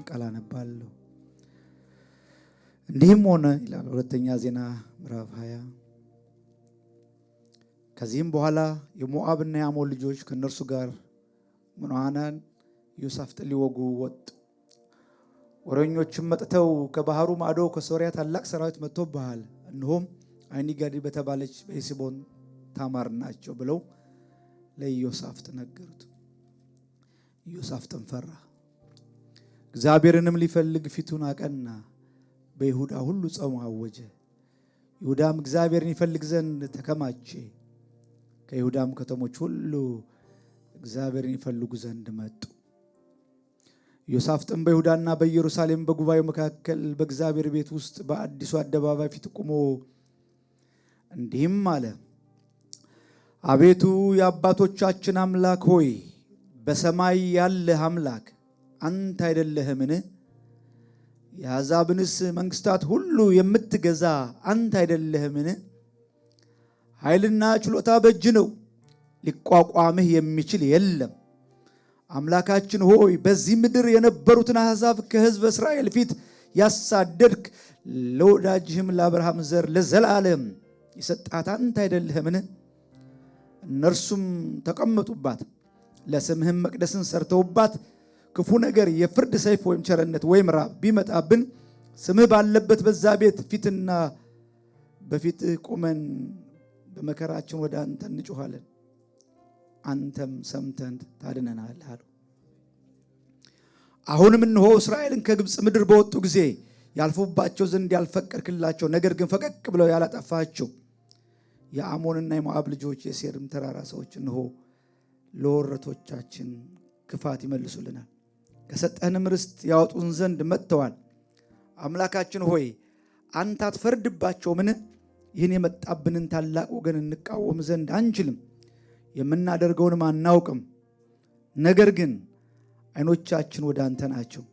ቃል አነባለሁ። እንዲህም ሆነ ይላል ሁለተኛ ዜና ምዕራፍ 20 ከዚህም በኋላ የሞዓብና የአሞን ልጆች ከነርሱ ጋር ምኖዓናን ኢዮሳፍጥን ሊወጉ ወጡ። ወሬኞችም መጥተው ከባህሩ ማዶ ከሶርያ ታላቅ ሰራዊት መጥቶብሃል፣ እነሆም አይኒጋዲ በተባለች በሄስቦን ታማር ናቸው ብለው ለኢዮሳፍጥ ነገሩት። ኢዮሳፍጥም ፈራ፣ እግዚአብሔርንም ሊፈልግ ፊቱን አቀና፣ በይሁዳ ሁሉ ጾም አወጀ። ይሁዳም እግዚአብሔርን ይፈልግ ዘንድ ተከማቸ። ከይሁዳም ከተሞች ሁሉ እግዚአብሔርን ይፈልጉ ዘንድ መጡ። ኢዮሳፍጥም በይሁዳና በኢየሩሳሌም በጉባኤው መካከል በእግዚአብሔር ቤት ውስጥ በአዲሱ አደባባይ ፊት ቆሞ እንዲህም አለ፣ አቤቱ የአባቶቻችን አምላክ ሆይ በሰማይ ያለህ አምላክ አንተ አይደለህምን? የአሕዛብንስ መንግስታት ሁሉ የምትገዛ አንተ አይደለህምን? ኃይልና ችሎታ በእጅ ነው፣ ሊቋቋምህ የሚችል የለም። አምላካችን ሆይ በዚህ ምድር የነበሩትን አሕዛብ ከሕዝብ እስራኤል ፊት ያሳደድክ ለወዳጅህም ለአብርሃም ዘር ለዘላለም የሰጣት አንተ አይደለህምን? እነርሱም ተቀመጡባት፣ ለስምህም መቅደስን ሰርተውባት ክፉ ነገር የፍርድ ሰይፍ ወይም ቸርነት ወይም ራብ ቢመጣብን ስምህ ባለበት በዛ ቤት ፊትና በፊትህ ቆመን በመከራችን ወደ አንተ እንጮኻለን፣ አንተም ሰምተን ታድነናለህ አሉ። አሁንም እነሆ እስራኤልን ከግብፅ ምድር በወጡ ጊዜ ያልፉባቸው ዘንድ ያልፈቀድክላቸው ነገር ግን ፈቀቅ ብለው ያላጠፋቸው የአሞንና የሞዓብ ልጆች የሴርም ተራራ ሰዎች እነሆ ለወረቶቻችን ክፋት ይመልሱልናል፣ ከሰጠህንም ርስት ያወጡን ዘንድ መጥተዋል። አምላካችን ሆይ አንተ አትፈርድባቸውምን? ይህን የመጣብንን ታላቅ ወገን እንቃወም ዘንድ አንችልም፣ የምናደርገውንም አናውቅም። ነገር ግን ዓይኖቻችን ወደ አንተ ናቸው።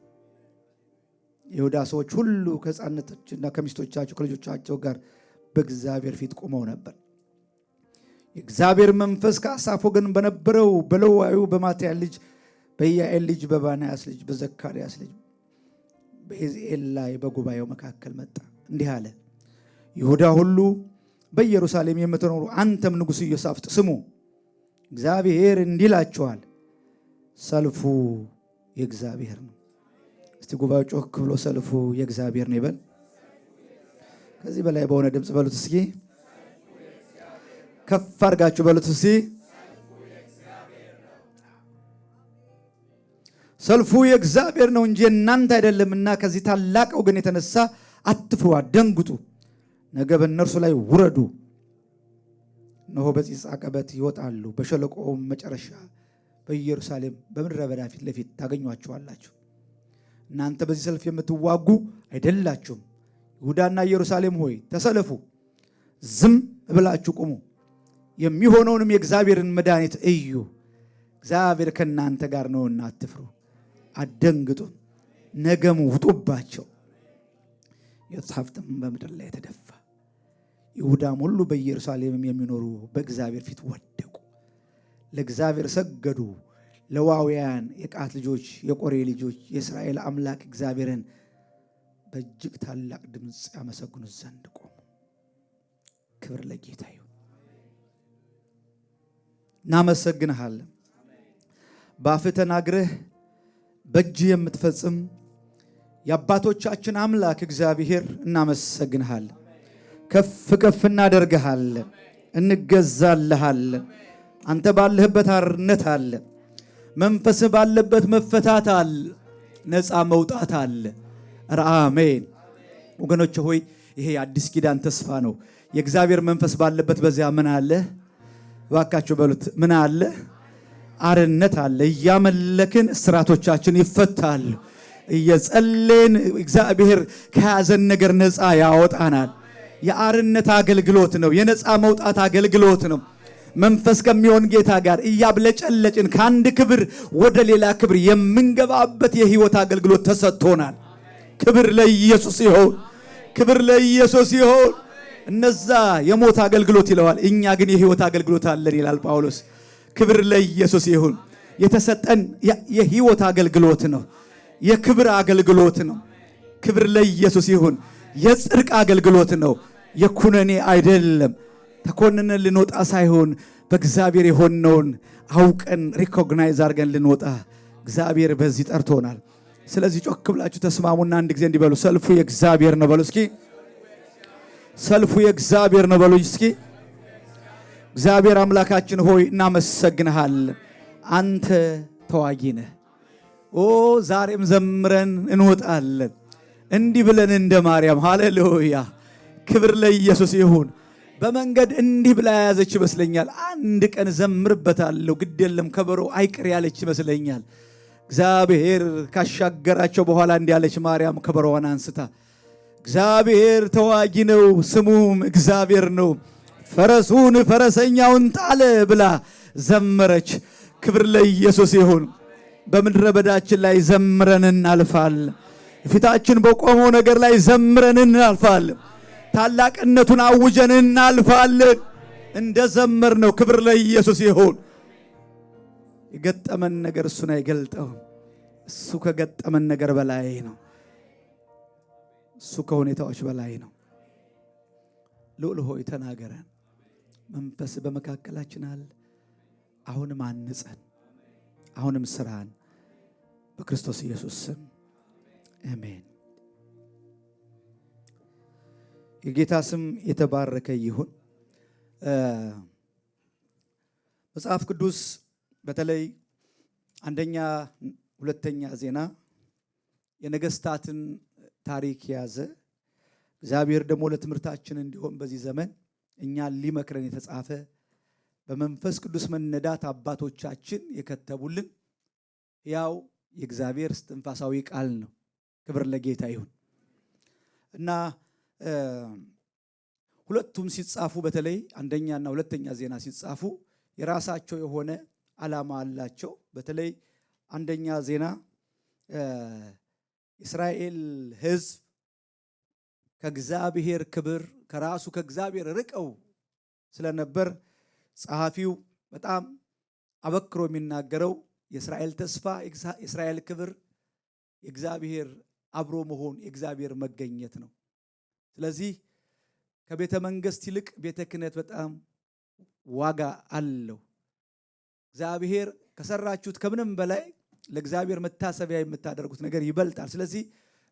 የይሁዳ ሰዎች ሁሉ ከሕፃናቶችና ከሚስቶቻቸው ከልጆቻቸው ጋር በእግዚአብሔር ፊት ቆመው ነበር። የእግዚአብሔር መንፈስ ከአሳፍ ወገን በነበረው በሌዋዊው በማትያስ ልጅ በኢያኤል ልጅ በባናያስ ልጅ በዘካርያስ ልጅ በሕዝኤል ላይ በጉባኤው መካከል መጣ። እንዲህ አለ፣ ይሁዳ ሁሉ በኢየሩሳሌም የምትኖሩ አንተም ንጉሥ ኢዮሳፍጥ ስሙ፣ እግዚአብሔር እንዲህ ይላችኋል፣ ሰልፉ የእግዚአብሔር ነው። እስቲ ጉባኤው ጮክ ብሎ ሰልፉ የእግዚአብሔር ነው ይበል። ከዚህ በላይ በሆነ ድምፅ በሉት እስኪ፣ ከፍ አድርጋችሁ በሉት እስኪ፣ ሰልፉ የእግዚአብሔር ነው እንጂ እናንተ አይደለምና ከዚህ ታላቅ ወገን የተነሳ አትፍሩ፣ አትደንግጡ፣ ነገ በእነርሱ ላይ ውረዱ። እነሆ በጺጽ ዓቀበት ይወጣሉ፣ በሸለቆውም መጨረሻ በኢየሩሳሌም በምድረ በዳ ፊት ለፊት ታገኟቸዋላችሁ። እናንተ በዚህ ሰልፍ የምትዋጉ አይደላችሁም። ይሁዳና ኢየሩሳሌም ሆይ ተሰለፉ፣ ዝም ብላችሁ ቁሙ፣ የሚሆነውንም የእግዚአብሔርን መድኃኒት እዩ። እግዚአብሔር ከእናንተ ጋር ነውና አትፍሩ፣ አትደንግጡ፣ ነገም ውጡባቸው። ኢዮሳፍጥም በምድር ላይ ተደፋ፣ ይሁዳም ሁሉ በኢየሩሳሌምም የሚኖሩ በእግዚአብሔር ፊት ወደቁ፣ ለእግዚአብሔር ሰገዱ። ሌዋውያን የቀዓት ልጆች የቆሬ ልጆች የእስራኤል አምላክ እግዚአብሔርን በእጅግ ታላቅ ድምፅ ያመሰግኑት ዘንድ ቆሙ። ክብር ለጌታ ይሁን። እናመሰግንሃለን። በአፍህ ተናግረህ በእጅህ የምትፈጽም የአባቶቻችን አምላክ እግዚአብሔር እናመሰግንሃለን። ከፍ ከፍ እናደርግሃለን፣ እንገዛልሃለን። አንተ ባለህበት አርነት አለ፣ መንፈስህ ባለበት መፈታት አለ፣ ነፃ መውጣት አለ። አሜን። ወገኖች ሆይ ይሄ የአዲስ ኪዳን ተስፋ ነው። የእግዚአብሔር መንፈስ ባለበት በዚያ ምን አለ? እባካችሁ በሉት፣ ምን አለ? አርነት አለ። እያመለክን እስራቶቻችን ይፈታሉ። እየጸለይን እግዚአብሔር ከያዘን ነገር ነፃ ያወጣናል። የአርነት አገልግሎት ነው። የነፃ መውጣት አገልግሎት ነው። መንፈስ ከሚሆን ጌታ ጋር እያብለጨለጭን ከአንድ ክብር ወደ ሌላ ክብር የምንገባበት የህይወት አገልግሎት ተሰጥቶናል። ክብር ለኢየሱስ ይሁን፣ ክብር ለኢየሱስ ይሁን። እነዛ የሞት አገልግሎት ይለዋል፣ እኛ ግን የህይወት አገልግሎት አለን ይላል ጳውሎስ። ክብር ለኢየሱስ ይሁን። የተሰጠን የህይወት አገልግሎት ነው። የክብር አገልግሎት ነው። ክብር ለኢየሱስ ይሁን። የጽድቅ አገልግሎት ነው። የኩነኔ አይደለም። ተኮንነን ልንወጣ ሳይሆን በእግዚአብሔር የሆነውን አውቀን ሪኮግናይዝ አድርገን ልንወጣ እግዚአብሔር በዚህ ጠርቶናል። ስለዚህ ጮክ ብላችሁ ተስማሙና አንድ ጊዜ እንዲበሉ ሰልፉ የእግዚአብሔር ነው በሉ እስኪ። ሰልፉ የእግዚአብሔር ነው በሉ እስኪ። እግዚአብሔር አምላካችን ሆይ እናመሰግንሃለን። አንተ ተዋጊ ነህ። ዛሬም ዘምረን እንወጣለን እንዲህ ብለን እንደ ማርያም። ሃሌሉያ ክብር ለኢየሱስ ይሁን። በመንገድ እንዲህ ብላ ያዘች ይመስለኛል። አንድ ቀን ዘምርበታለሁ ግድ የለም ከበሮ አይቅር ያለች ይመስለኛል። እግዚአብሔር ካሻገራቸው በኋላ እንዲህ ያለች ማርያም ከበሮዋን አንስታ እግዚአብሔር ተዋጊ ነው ስሙም እግዚአብሔር ነው፣ ፈረሱን ፈረሰኛውን ጣለ ብላ ዘመረች። ክብር ለኢየሱስ ይሁን። በምድረ በዳችን ላይ ዘምረን እናልፋለን። ፊታችን በቆመው ነገር ላይ ዘምረን እናልፋለን። ታላቅነቱን አውጀን እናልፋለን። እንደ ዘመር ነው። ክብር ለኢየሱስ ይሁን። የገጠመን ነገር እሱን አይገልጠውም። እሱ ከገጠመን ነገር በላይ ነው። እሱ ከሁኔታዎች በላይ ነው። ልዑል ሆይ ተናገረን። መንፈስ በመካከላችን አለ። አሁንም አንጸን፣ አሁንም ስራን በክርስቶስ ኢየሱስ ስም አሜን። የጌታ ስም የተባረከ ይሁን። መጽሐፍ ቅዱስ በተለይ አንደኛ ሁለተኛ ዜና የነገስታትን ታሪክ ያዘ። እግዚአብሔር ደግሞ ለትምህርታችን እንዲሆን በዚህ ዘመን እኛን ሊመክረን የተጻፈ በመንፈስ ቅዱስ መነዳት አባቶቻችን የከተቡልን ያው የእግዚአብሔር እስትንፋሳዊ ቃል ነው። ክብር ለጌታ ይሁን እና ሁለቱም ሲጻፉ በተለይ አንደኛና ሁለተኛ ዜና ሲጻፉ የራሳቸው የሆነ ዓላማ አላቸው። በተለይ አንደኛ ዜና እስራኤል ሕዝብ ከእግዚአብሔር ክብር ከራሱ ከእግዚአብሔር ርቀው ስለነበር ጸሐፊው በጣም አበክሮ የሚናገረው የእስራኤል ተስፋ፣ የእስራኤል ክብር፣ የእግዚአብሔር አብሮ መሆን፣ የእግዚአብሔር መገኘት ነው። ስለዚህ ከቤተ መንግስት ይልቅ ቤተ ክህነት በጣም ዋጋ አለው። እግዚአብሔር ከሰራችሁት ከምንም በላይ ለእግዚአብሔር መታሰቢያ የምታደርጉት ነገር ይበልጣል። ስለዚህ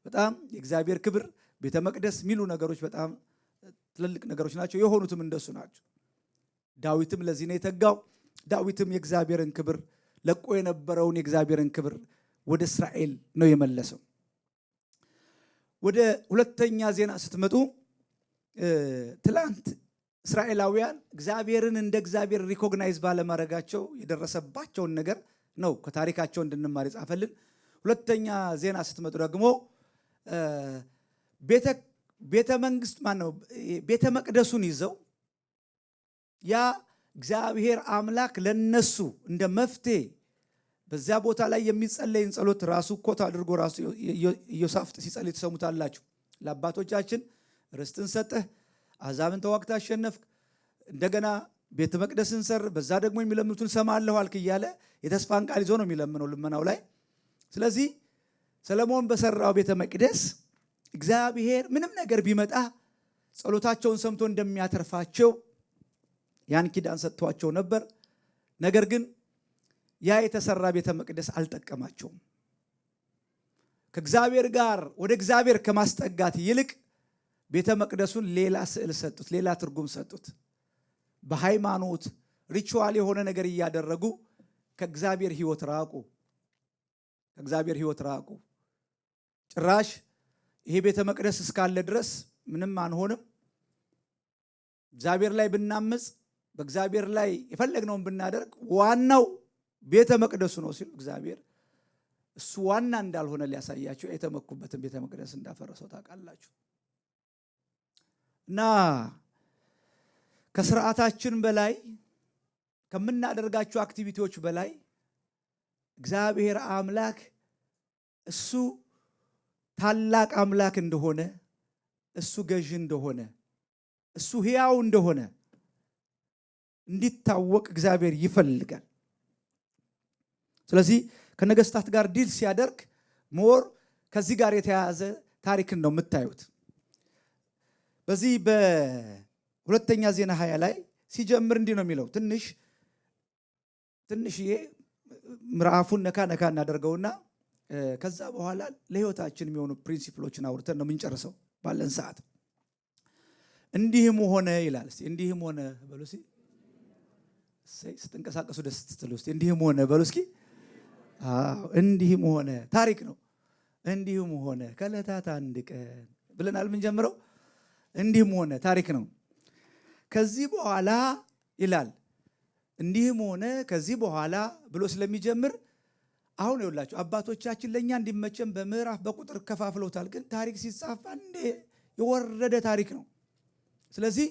በጣም የእግዚአብሔር ክብር፣ ቤተ መቅደስ የሚሉ ነገሮች በጣም ትልልቅ ነገሮች ናቸው። የሆኑትም እንደሱ ናቸው። ዳዊትም ለዚህ ነው የተጋው። ዳዊትም የእግዚአብሔርን ክብር ለቆ የነበረውን የእግዚአብሔርን ክብር ወደ እስራኤል ነው የመለሰው። ወደ ሁለተኛ ዜና ስትመጡ ትላንት እስራኤላውያን እግዚአብሔርን እንደ እግዚአብሔር ሪኮግናይዝ ባለማድረጋቸው የደረሰባቸውን ነገር ነው ከታሪካቸው እንድንማር የጻፈልን። ሁለተኛ ዜና ስትመጡ ደግሞ ቤተ መንግስት ማነው ቤተ መቅደሱን ይዘው ያ እግዚአብሔር አምላክ ለነሱ እንደ መፍትሄ በዚያ ቦታ ላይ የሚጸለይን ጸሎት ራሱ ኮት አድርጎ ራሱ ኢዮሳፍጥ ሲጸልይ ተሰሙታላችሁ። ለአባቶቻችን ርስትን ሰጠህ፣ አሕዛብን ተዋግተህ አሸነፍክ፣ እንደገና ቤተ መቅደስን ሰር፣ በዛ ደግሞ የሚለምኑትን ሰማለሁ አልክ እያለ የተስፋን ቃል ይዞ ነው የሚለምነው ልመናው ላይ። ስለዚህ ሰለሞን በሰራው ቤተ መቅደስ እግዚአብሔር ምንም ነገር ቢመጣ ጸሎታቸውን ሰምቶ እንደሚያተርፋቸው ያን ኪዳን ሰጥቷቸው ነበር። ነገር ግን ያ የተሰራ ቤተ መቅደስ አልጠቀማቸውም። ከእግዚአብሔር ጋር ወደ እግዚአብሔር ከማስጠጋት ይልቅ ቤተ መቅደሱን ሌላ ስዕል ሰጡት፣ ሌላ ትርጉም ሰጡት። በሃይማኖት ሪቹዋል የሆነ ነገር እያደረጉ ከእግዚአብሔር ሕይወት ራቁ። ከእግዚአብሔር ሕይወት ራቁ። ጭራሽ ይሄ ቤተ መቅደስ እስካለ ድረስ ምንም አንሆንም፣ እግዚአብሔር ላይ ብናምጽ በእግዚአብሔር ላይ የፈለግነውን ብናደርግ ዋናው ቤተ መቅደሱ ነው ሲሉ እግዚአብሔር እሱ ዋና እንዳልሆነ ሊያሳያቸው የተመኩበትን ቤተ መቅደስ እንዳፈረሰው ታውቃላችሁ። እና ከስርዓታችን በላይ ከምናደርጋቸው አክቲቪቲዎች በላይ እግዚአብሔር አምላክ እሱ ታላቅ አምላክ እንደሆነ፣ እሱ ገዥ እንደሆነ፣ እሱ ሕያው እንደሆነ እንዲታወቅ እግዚአብሔር ይፈልጋል። ስለዚህ ከነገስታት ጋር ዲል ሲያደርግ ሞር ከዚህ ጋር የተያያዘ ታሪክን ነው የምታዩት። በዚህ በሁለተኛ ዜና 20 ላይ ሲጀምር እንዲህ ነው የሚለው። ትንሽዬ ምዕራፉን ነካ ነካ እናደርገውና ከዛ በኋላ ለህይወታችን የሚሆኑ ፕሪንሲፕሎችን አውርተን ነው የምንጨርሰው ባለን ሰዓት። እንዲህም ሆነ ይላል። እስቲ እንዲህም ሆነ በሉ እስቲ። ስትንቀሳቀሱ ደስ ስትሉ እስቲ እንዲህም ሆነ በሉ እስኪ። እንዲህም ሆነ ታሪክ ነው። እንዲህም ሆነ ከዕለታት አንድ ቀን ብለናል የምንጀምረው። እንዲህም ሆነ ታሪክ ነው። ከዚህ በኋላ ይላል። እንዲህም ሆነ ከዚህ በኋላ ብሎ ስለሚጀምር አሁን ይኸውላችሁ አባቶቻችን ለእኛ እንዲመቸን በምዕራፍ በቁጥር ከፋፍለውታል። ግን ታሪክ ሲጻፍ አንዴ የወረደ ታሪክ ነው። ስለዚህ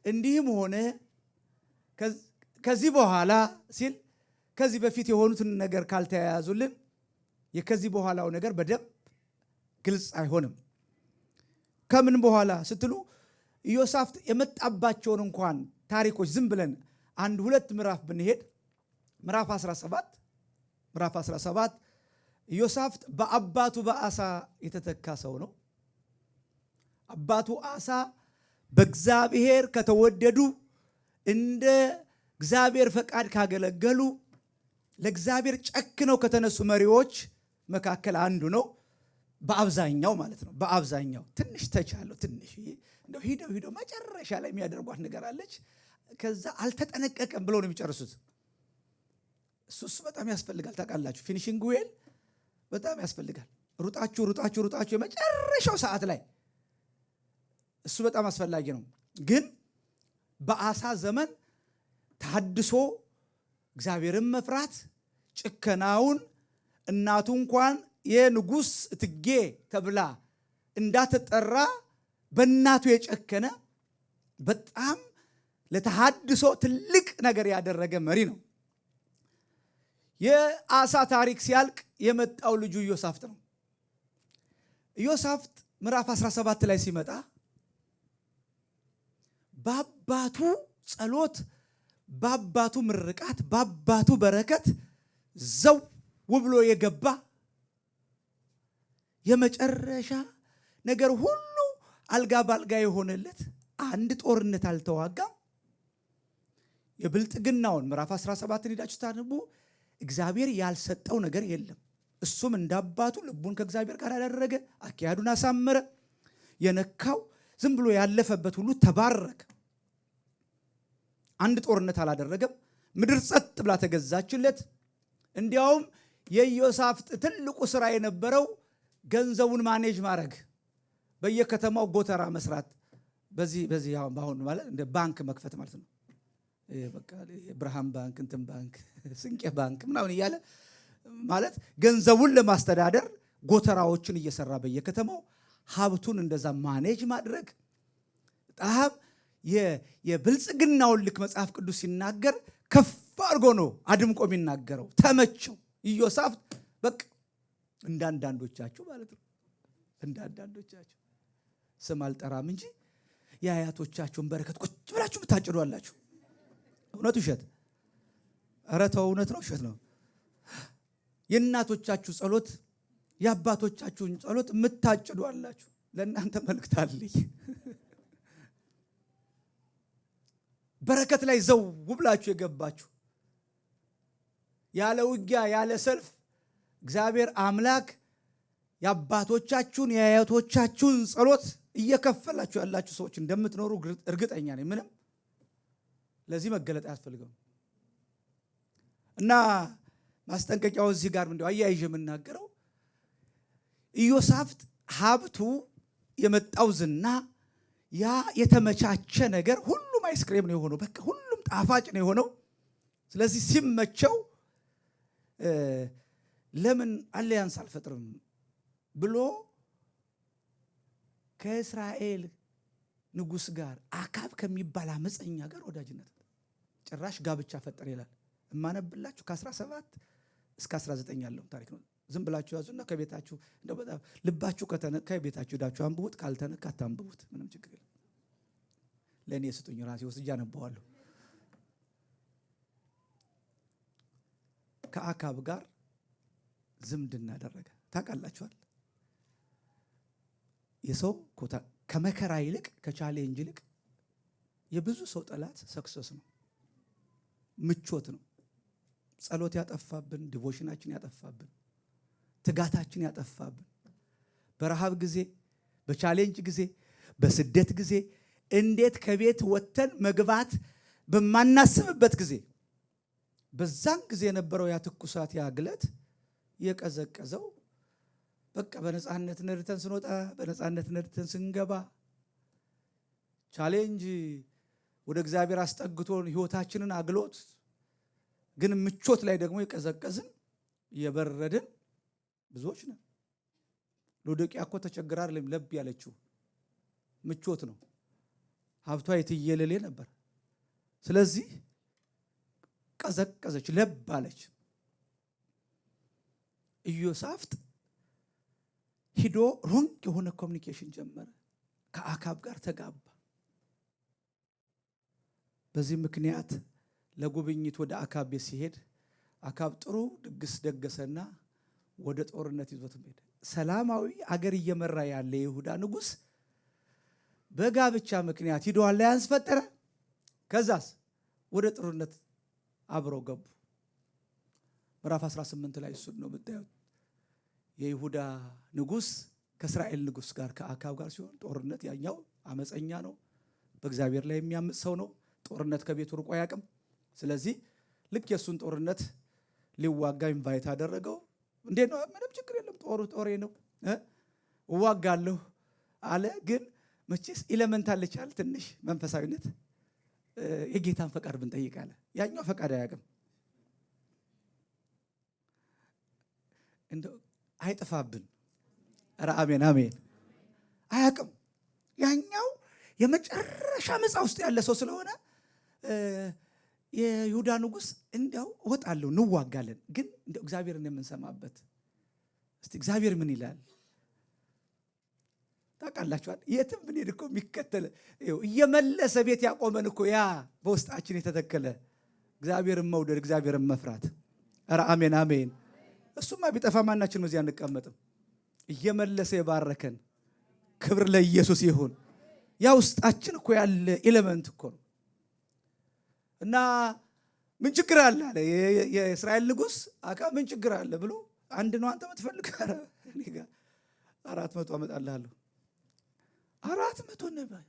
እንዲህም ሆነ ከዚህ በኋላ ሲል ከዚህ በፊት የሆኑትን ነገር ካልተያያዙልን የከዚህ በኋላው ነገር በደንብ ግልጽ አይሆንም። ከምን በኋላ ስትሉ ኢዮሳፍጥ የመጣባቸውን እንኳን ታሪኮች ዝም ብለን አንድ ሁለት ምዕራፍ ብንሄድ ምዕራፍ 17 ኢዮሳፍጥ በአባቱ በአሳ የተተካ ሰው ነው። አባቱ አሳ በእግዚአብሔር ከተወደዱ እንደ እግዚአብሔር ፈቃድ ካገለገሉ ለእግዚአብሔር ጨክነው ከተነሱ መሪዎች መካከል አንዱ ነው። በአብዛኛው ማለት ነው። በአብዛኛው ትንሽ ተቻለው ትንሽ እንደው ሂደው መጨረሻ ላይ የሚያደርጓት ነገር አለች። ከዛ አልተጠነቀቀም ብለው ነው የሚጨርሱት። እሱ በጣም ያስፈልጋል። ታውቃላችሁ ፊኒሺንግ ዌል በጣም ያስፈልጋል። ሩጣችሁ የመጨረሻው ሰዓት ላይ እሱ በጣም አስፈላጊ ነው። ግን በአሳ ዘመን ታድሶ እግዚአብሔርን መፍራት ጭከናውን እናቱ እንኳን የንጉሥ እትጌ ተብላ እንዳትጠራ በእናቱ የጨከነ በጣም ለተሃድሶ ትልቅ ነገር ያደረገ መሪ ነው። የአሳ ታሪክ ሲያልቅ የመጣው ልጁ ኢዮሳፍጥ ነው። ኢዮሳፍጥ ምዕራፍ 17 ላይ ሲመጣ በአባቱ ጸሎት፣ በአባቱ ምርቃት፣ በአባቱ በረከት ዘው ብሎ የገባ የመጨረሻ ነገር ሁሉ አልጋ ባልጋ የሆነለት አንድ ጦርነት አልተዋጋም። የብልጥግናውን ምዕራፍ 17 ሄዳችሁ ታነቡ። እግዚአብሔር ያልሰጠው ነገር የለም። እሱም እንዳባቱ ልቡን ከእግዚአብሔር ጋር ያደረገ አካሄዱን አሳመረ። የነካው ዝም ብሎ ያለፈበት ሁሉ ተባረከ። አንድ ጦርነት አላደረገም። ምድር ጸጥ ብላ ተገዛችለት። እንዲያውም የኢዮሳፍጥ ትልቁ ስራ የነበረው ገንዘቡን ማኔጅ ማድረግ፣ በየከተማው ጎተራ መስራት፣ በዚህ አሁን ማለት እንደ ባንክ መክፈት ማለት ነው። በቃ ብርሃን ባንክ፣ እንትን ባንክ፣ ስንቄ ባንክ ምናምን እያለ ማለት ገንዘቡን ለማስተዳደር ጎተራዎችን እየሰራ በየከተማው ሀብቱን እንደዛ ማኔጅ ማድረግ በጣም የብልጽግናውን ልክ መጽሐፍ ቅዱስ ሲናገር ከፍ አድርጎ ነው አድምቆ የሚናገረው። ተመቸው ኢዮሳፍጥ በቃ እንዳንዳንዶቻችሁ ማለት ነው። እንዳንዳንዶቻችሁ ስም አልጠራም እንጂ የአያቶቻችሁን በረከት ቁጭ ብላችሁ ብታጭዱ አላችሁ። እውነት ውሸት? ኧረ ተው፣ እውነት ነው ውሸት ነው? የእናቶቻችሁ ጸሎት፣ የአባቶቻችሁን ጸሎት የምታጭዱ አላችሁ። ለእናንተ መልእክት አለኝ። በረከት ላይ ዘው ብላችሁ የገባችሁ ያለ ውጊያ ያለ ሰልፍ እግዚአብሔር አምላክ የአባቶቻችሁን የአያቶቻችሁን ጸሎት እየከፈላችሁ ያላችሁ ሰዎች እንደምትኖሩ እርግጠኛ ነኝ። ምንም ለዚህ መገለጥ አያስፈልገው እና ማስጠንቀቂያው እዚህ ጋር እንደው አያይዤ የምናገረው ኢዮሳፍጥ ሀብቱ የመጣው ዝና ያ የተመቻቸ ነገር ሁሉም አይስክሬም ነው የሆነው። በቃ ሁሉም ጣፋጭ ነው የሆነው። ስለዚህ ሲመቸው ለምን አሊያንስ አልፈጥርም ብሎ ከእስራኤል ንጉሥ ጋር አካብ ከሚባል አመፀኛ ጋር ወዳጅነት ጭራሽ ጋብቻ ፈጠር ይላል። እማነብላችሁ ከ17 እስከ 19 ያለው ታሪክ ነው። ዝም ብላችሁ ያዙና ከቤታችሁ እንደው በጣም ልባችሁ ከተነካ ቤታችሁ ሄዳችሁ አንብቡት። ካልተነካ አታንብቡት፣ ምንም ችግር የለም። ለእኔ ስጡኝ፣ ራሴ ወስጄ አነበዋለሁ። ከአካብ ጋር ዝምድና አደረገ። ታውቃላችኋል የሰው ከመከራ ይልቅ ከቻሌንጅ ይልቅ የብዙ ሰው ጠላት ሰክሰስ ነው፣ ምቾት ነው። ጸሎት ያጠፋብን፣ ዲቮሽናችን ያጠፋብን፣ ትጋታችን ያጠፋብን፣ በረሃብ ጊዜ፣ በቻሌንጅ ጊዜ፣ በስደት ጊዜ እንዴት ከቤት ወጥተን መግባት በማናስብበት ጊዜ በዛን ጊዜ የነበረው ያ ትኩሳት ያ ግለት የቀዘቀዘው በቃ በነፃነት ነድተን ስንወጣ በነፃነት ነድተን ስንገባ ቻሌንጅ ወደ እግዚአብሔር አስጠግቶን ህይወታችንን አግሎት ግን ምቾት ላይ ደግሞ የቀዘቀዝን የበረድን ብዙዎች ነን። ሎዶቅያ እኮ ተቸግራ አይደለም ለብ ያለችው ምቾት ነው። ሀብቷ የትየለሌ ነበር። ስለዚህ ቀዘቀዘች፣ ለብ አለች። ኢዮሳፍጥ ሂዶ ሮንግ የሆነ ኮሚኒኬሽን ጀመረ፣ ከአካብ ጋር ተጋባ። በዚህ ምክንያት ለጉብኝት ወደ አካብ ቤት ሲሄድ አካብ ጥሩ ድግስ ደገሰና ወደ ጦርነት ይዞት ሄደ። ሰላማዊ አገር እየመራ ያለ የይሁዳ ንጉስ በጋብቻ ምክንያት ሂዶ አላያንስ ፈጠረ። ከዛስ ወደ ጦርነት አብረው ገቡ። ምዕራፍ 18 ላይ እሱን ነው የምታዩት። የይሁዳ ንጉስ ከእስራኤል ንጉስ ጋር ከአካብ ጋር ሲሆን ጦርነት፣ ያኛው አመፀኛ ነው፣ በእግዚአብሔር ላይ የሚያምፅ ሰው ነው። ጦርነት ከቤቱ ርቆ አያውቅም። ስለዚህ ልክ የሱን ጦርነት ሊዋጋ ኢንቫይት አደረገው። እንዴት ነው? ምንም ችግር የለም ጦሬ ነው እዋጋለሁ አለ። ግን መቼስ ኢለመንት አለቻል ትንሽ መንፈሳዊነት፣ የጌታን ፈቃድ ብንጠይቅ አለ። ያኛው ፈቃድ አያውቅም። እንደው አይጥፋብን። ኧረ አሜን አሜን። አያውቅም። ያኛው የመጨረሻ መጻ ውስጥ ያለ ሰው ስለሆነ የይሁዳ ንጉስ እንደው እወጣለሁ እንዋጋለን፣ ግን እንደው እግዚአብሔርን የምንሰማበት እስቲ እግዚአብሔር ምን ይላል ታውቃላችኋል። የትም ብንሄድ እኮ የሚከተለ እየመለሰ ቤት ያቆመን እኮ ያ በውስጣችን የተተከለ እግዚአብሔርን መውደድ፣ እግዚአብሔርን መፍራት። ኧረ አሜን አሜን። እሱማ ቢጠፋ ማናችንም እዚህ አንቀመጥም። እየመለሰ የባረከን ክብር ለኢየሱስ ይሁን። ያ ውስጣችን እኮ ያለ ኤሌመንት እኮ ነው። እና ምን ችግር አለ አለ የእስራኤል ንጉስ አካብ። ምን ችግር አለ ብሎ አንድ ነው አንተ የምትፈልግ? ኧረ እኔ ጋር 400 አመጣልሃለሁ። 400 ነበር።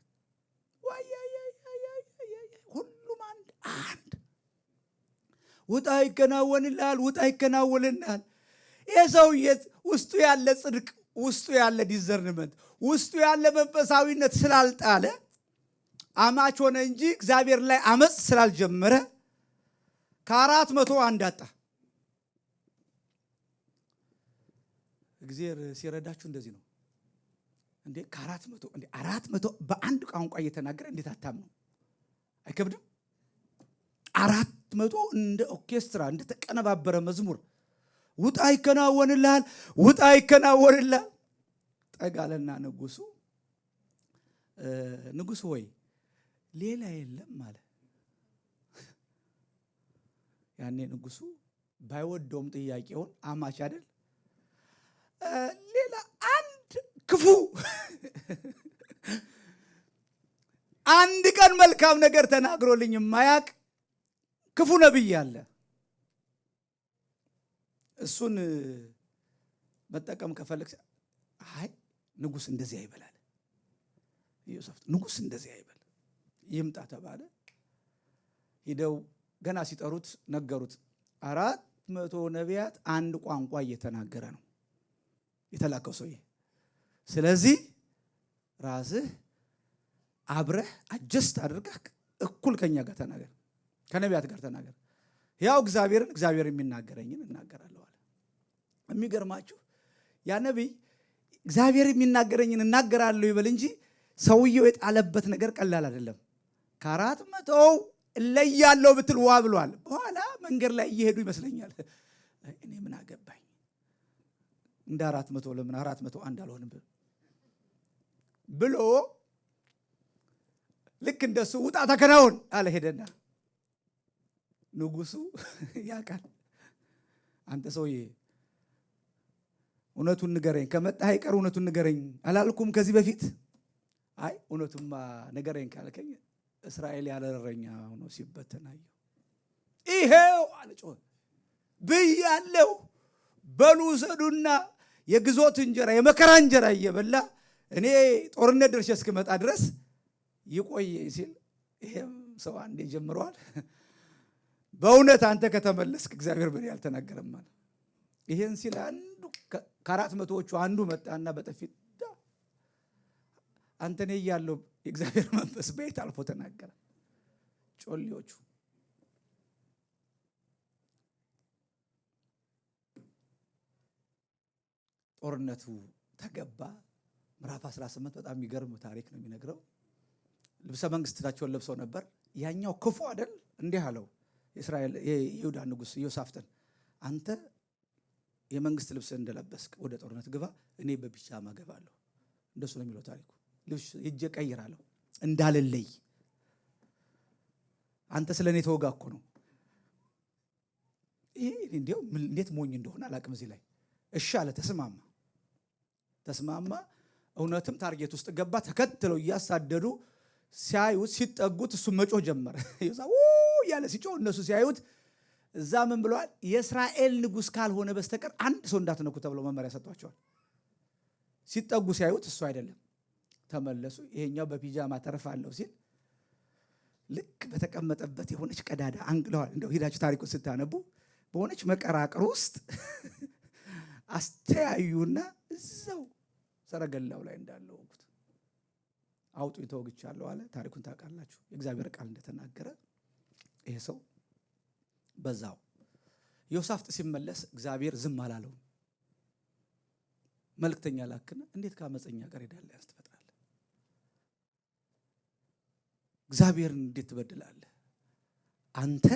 ሁሉም አንድ ውጣ ይከናወንልሃል፣ ውጣ ይከናወንልሃል። ይሄ ሰውዬ ውስጡ ያለ ጽድቅ፣ ውስጡ ያለ ዲዘርንመንት፣ ውስጡ ያለ መንፈሳዊነት ስላልጣለ አማች ሆነ እንጂ እግዚአብሔር ላይ አመጽ ስላልጀመረ ከ400 አንድ አጣ። እግዚአብሔር ሲረዳችሁ እንደዚህ ነው እንዴ? ከ400 እንዴ 400 በአንድ ቋንቋ እየተናገረ እንዴት አታምኑ? አይከብድም? 400 እንደ ኦርኬስትራ እንደ ተቀነባበረ መዝሙር ውጣ ይከናወንልሃል፣ ውጣ ይከናወንልሃል። ጠጋለና ንጉሱ ወይ ሌላ የለም አለ። ያኔ ንጉሱ ባይወደውም ጥያቄውን አማች አይደል? ሌላ አንድ ክፉ አንድ ቀን መልካም ነገር ተናግሮልኝ የማያውቅ ክፉ ነብይ አለ። እሱን መጠቀም ከፈለግ አይ ንጉስ እንደዚህ አይበላል። ኢዮሳፍጥ ንጉስ እንደዚህ አይበል ይምጣ ተባለ። ሂደው ገና ሲጠሩት ነገሩት። 400 ነቢያት አንድ ቋንቋ እየተናገረ ነው የተላከው ሰውዬ። ስለዚህ ራስህ አብረህ አጀስት አድርገህ እኩል ከኛ ጋር ተናገር፣ ከነቢያት ጋር ተናገር። ያው እግዚአብሔር የሚናገረኝን እናገራለሁ አለ። የሚገርማችሁ ያ ነቢይ እግዚአብሔር የሚናገረኝን እናገራለሁ ይበል እንጂ ሰውየው የጣለበት ነገር ቀላል አይደለም። ከ400 እለያለሁ ብትል ዋ ብሏል። በኋላ መንገድ ላይ እየሄዱ ይመስለኛል እኔ ምን አገባኝ እንደ 400 ለምን 400 አንድ አልሆንም ብሎ ልክ እንደሱ ውጣ ተከናወን አለ። ሄደና ንጉሱ ያውቃል አንተ ሰውዬ እውነቱን ንገረኝ፣ ከመጣህ አይቀር እውነቱን ንገረኝ አላልኩም ከዚህ በፊት? አይ እውነቱማ ንገረኝ ካልከኝ እስራኤል ያለ እረኛ ሆኖ ሲበተን አየሁ። ይሄው አለ ጮኸ ብያለሁ። በሉ ውሰዱና የግዞት እንጀራ የመከራ እንጀራ እየበላ እኔ ጦርነት ደርሼ እስክመጣ ድረስ ይቆየኝ ሲል ይሄም ሰው አንዴ ጀምሯል። በእውነት አንተ ከተመለስክ እግዚአብሔር በእኔ አልተናገረም ማለት። ይሄን ሲል አንዱ ከ400ዎቹ አንዱ መጣና በጥፊት አንተ ነህ ያለው የእግዚአብሔር መንፈስ በየት አልፎ ተናገረ። ጮሌዎቹ ጦርነቱ ተገባ። ምዕራፍ 18 በጣም የሚገርም ታሪክ ነው የሚነግረው። ልብሰ መንግስታቸውን ለብሰው ነበር። ያኛው ክፉ አይደል እንዲህ አለው እስራኤል የይሁዳ ንጉስ ኢዮሳፍጥን፣ አንተ የመንግስት ልብስ እንደለበስክ ወደ ጦርነት ግባ፣ እኔ በቢጃማ ገባለሁ። እንደሱ ነው የሚለው ታሪኩ። ልብስ እጄ ቀይራለሁ እንዳልለይ፣ አንተ ስለኔ ተወጋ እኮ ነው። ይሄ እንዴው እንዴት ሞኝ እንደሆነ አላቅም። እዚህ ላይ እሺ አለ፣ ተስማማ። እውነትም ታርጌት ውስጥ ገባ። ተከትለው እያሳደዱ ሲያዩት ሲጠጉት እሱ መጮህ ጀመረ። ይዛው ያለ ሲጮህ እነሱ ሲያዩት እዛ ምን ብለዋል? የእስራኤል ንጉስ ካልሆነ በስተቀር አንድ ሰው እንዳትነኩ ተብለው መመሪያ ሰጥቷቸዋል። ሲጠጉ ሲያዩት እሱ አይደለም፣ ተመለሱ። ይሄኛው በፒጃማ ተርፋለሁ ሲል ልክ በተቀመጠበት የሆነች ቀዳዳ አንግለዋል። እንደው ሄዳችሁ ታሪኩን ስታነቡ በሆነች መቀራቅር ውስጥ አስተያዩና እዛው ሰረገላው ላይ እንዳለው ወጉት። አውጡ ተወግቻለሁ አለ። ታሪኩን ታውቃላችሁ። የእግዚአብሔር ቃል እንደተናገረ ይሄ ሰው በዛው ኢዮሳፍጥ ሲመለስ እግዚአብሔር ዝም አላለው። መልእክተኛ ላክና እንዴት ከአመፀኛ ጋር ሄዳለህ ያስተፈጥራለህ? እግዚአብሔርን እንዴት ትበድላለህ? አንተ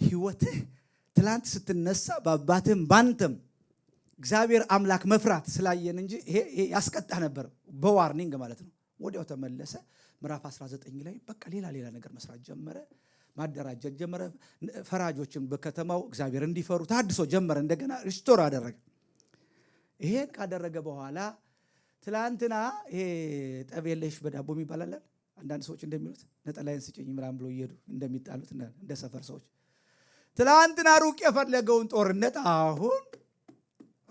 ህይወትህ ትላንት ስትነሳ በአባትህም ባንተም እግዚአብሔር አምላክ መፍራት ስላየን እንጂ ይሄ ያስቀጣ ነበር፣ በዋርኒንግ ማለት ነው። ወዲያው ተመለሰ። ምዕራፍ 19 ላይ በቃ ሌላ ነገር መስራት ጀመረ፣ ማደራጀት ጀመረ። ፈራጆችን በከተማው እግዚአብሔር እንዲፈሩ ታድሶ ጀመረ። እንደገና ሪስቶር አደረገ። ይሄን ካደረገ በኋላ ትላንትና ይሄ ጠብ የለሽ በዳቦ ይባላል። አንዳንድ ሰዎች እንደሚሉት ነጠላዬን ስጭኝ ምናምን ብሎ እየሄዱ እንደሚጣሉት እንደ ሰፈር ሰዎች ትላንትና ሩቅ የፈለገውን ጦርነት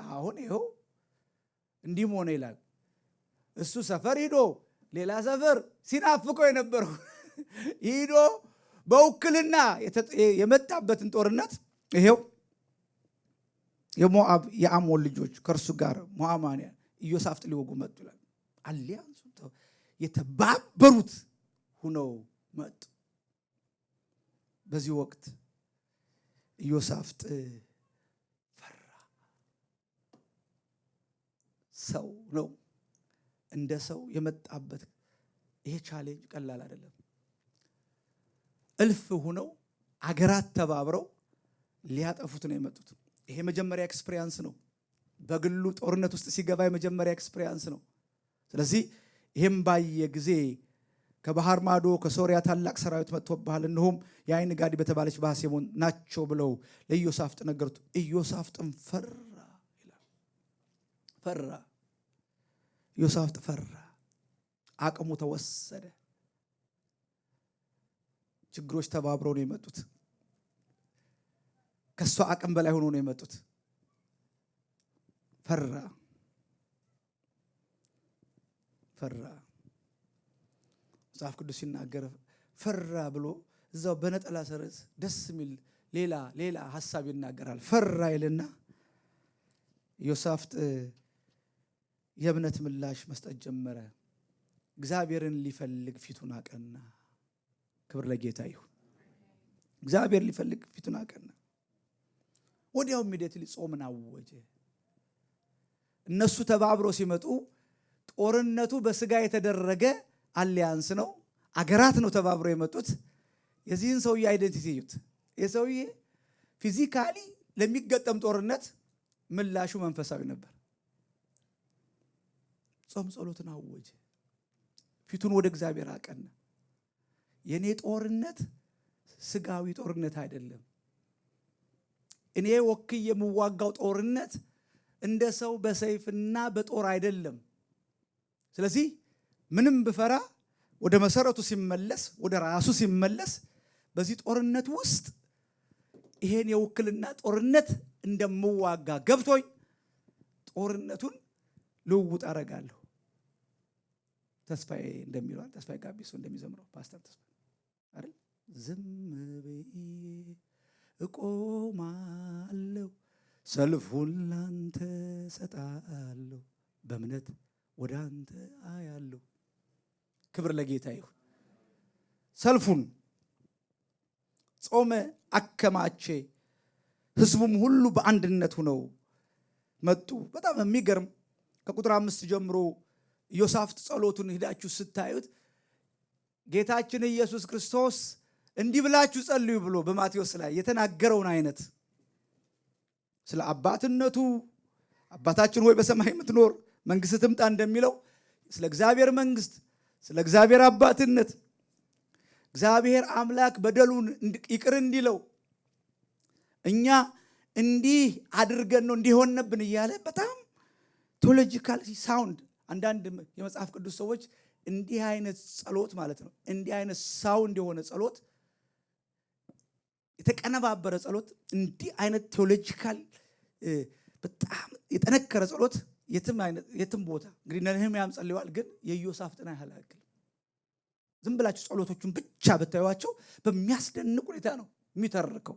አሁን ይኸው እንዲህም ሆነ ይላል። እሱ ሰፈር ሂዶ ሌላ ሰፈር ሲናፍቀው የነበረው ሂዶ በውክልና የመጣበትን ጦርነት ይሄው የሞዓብ የአሞን ልጆች ከእርሱ ጋር ሞዓማውያን ኢዮሳፍጥ ሊወጉ መጡ ይላል። አሊያንሱ የተባበሩት ሁነው መጡ። በዚህ ወቅት ኢዮሳፍጥ ፈራ። ሰው ነው፣ እንደ ሰው የመጣበት ይሄ ቻሌንጅ ቀላል አይደለም። እልፍ ሁነው አገራት ተባብረው ሊያጠፉት ነው የመጡት። ይሄ መጀመሪያ ኤክስፒሪየንስ ነው። በግሉ ጦርነት ውስጥ ሲገባ የመጀመሪያ ኤክስፒሪየንስ ነው። ስለዚህ ይሄም ባየ ጊዜ ከባህር ማዶ ከሶሪያ ታላቅ ሰራዊት መጥቶብሃል፣ እነሆም የአይን ጋዲ በተባለች በሐሴቦን ናቸው ብለው ለኢዮሳፍጥ ነገሩት። ኢዮሳፍጥም ፈራ ይላል። ፈራ። ኢዮሳፍጥ ፈራ፣ አቅሙ ተወሰደ። ችግሮች ተባብረው ነው የመጡት። ከሷ አቅም በላይ ሆኖ ነው የመጡት። ፈራ። መጽሐፍ ቅዱስ ሲናገር ፈራ ብሎ እዛው በነጠላ ሰረዝ ደስ የሚል ሌላ ሐሳብ ይናገራል። ፈራ ይልና ኢዮሳፍጥ የእምነት ምላሽ መስጠት ጀመረ። እግዚአብሔርን ሊፈልግ ፊቱን አቀና። ክብር ለጌታ ይሁን። እግዚአብሔር ሊፈልግ ፊቱን አቀና። ወዲያው ኢሚዲየትሊ ጾምን አወጀ። እነሱ ተባብረው ሲመጡ ጦርነቱ በስጋ የተደረገ አሊያንስ ነው። አገራት ነው ተባብረው የመጡት። የዚህን ሰውዬ አይደንቲቲ እዩት። የሰውዬ ፊዚካሊ ለሚገጠም ጦርነት ምላሹ መንፈሳዊ ነበር። ጾም ጸሎትን አወጀ። ፊቱን ወደ እግዚአብሔር አቀና። የኔ ጦርነት ስጋዊ ጦርነት አይደለም። እኔ ወክዬ የምዋጋው ጦርነት እንደ ሰው በሰይፍና በጦር አይደለም። ስለዚህ ምንም ብፈራ ወደ መሰረቱ ሲመለስ ወደ ራሱ ሲመለስ በዚህ ጦርነት ውስጥ ይሄን የውክልና ጦርነት እንደምዋጋ ገብቶኝ ጦርነቱን ልውውጥ አደርጋለሁ። ተስፋዬ እንደሚለው ተስፋዬ ጋቢሶ እንደሚዘምረው ፓስተር ተስፋዬ አይደል? ዝም ብዬ እቆማለሁ፣ ሰልፉን ላንተ ሰጣለሁ፣ በእምነት ወደ አንተ አያለሁ። ክብር ለጌታ ይሁን። ሰልፉን ጾመ አከማቼ፣ ህዝቡም ሁሉ በአንድነት ሆነው መጡ። በጣም የሚገርም ከቁጥር 5 ጀምሮ ኢዮሳፍጥ ጸሎቱን ሄዳችሁ ስታዩት ጌታችን ኢየሱስ ክርስቶስ እንዲህ ብላችሁ ጸልዩ ብሎ በማቴዎስ ላይ የተናገረውን አይነት ስለ አባትነቱ አባታችን ሆይ በሰማይ የምትኖር መንግሥት ትምጣ እንደሚለው ስለ እግዚአብሔር መንግሥት፣ ስለ እግዚአብሔር አባትነት፣ እግዚአብሔር አምላክ በደሉን ይቅር እንዲለው እኛ እንዲህ አድርገን ነው እንዲሆንብን እያለ በጣም ቴዎሎጂካል ሳውንድ። አንዳንድ የመጽሐፍ ቅዱስ ሰዎች እንዲህ አይነት ጸሎት ማለት ነው እንዲህ አይነት ሳውንድ የሆነ ጸሎት፣ የተቀነባበረ ጸሎት፣ እንዲህ አይነት ቴዎሎጂካል በጣም የጠነከረ ጸሎት የትም ቦታ እንግዲህ ነህምያም ጸልየዋል፣ ግን የኢዮሳፍጥን ያህል አያክልም። ዝም ብላችሁ ጸሎቶቹን ብቻ ብታዩዋቸው በሚያስደንቅ ሁኔታ ነው የሚተርከው፣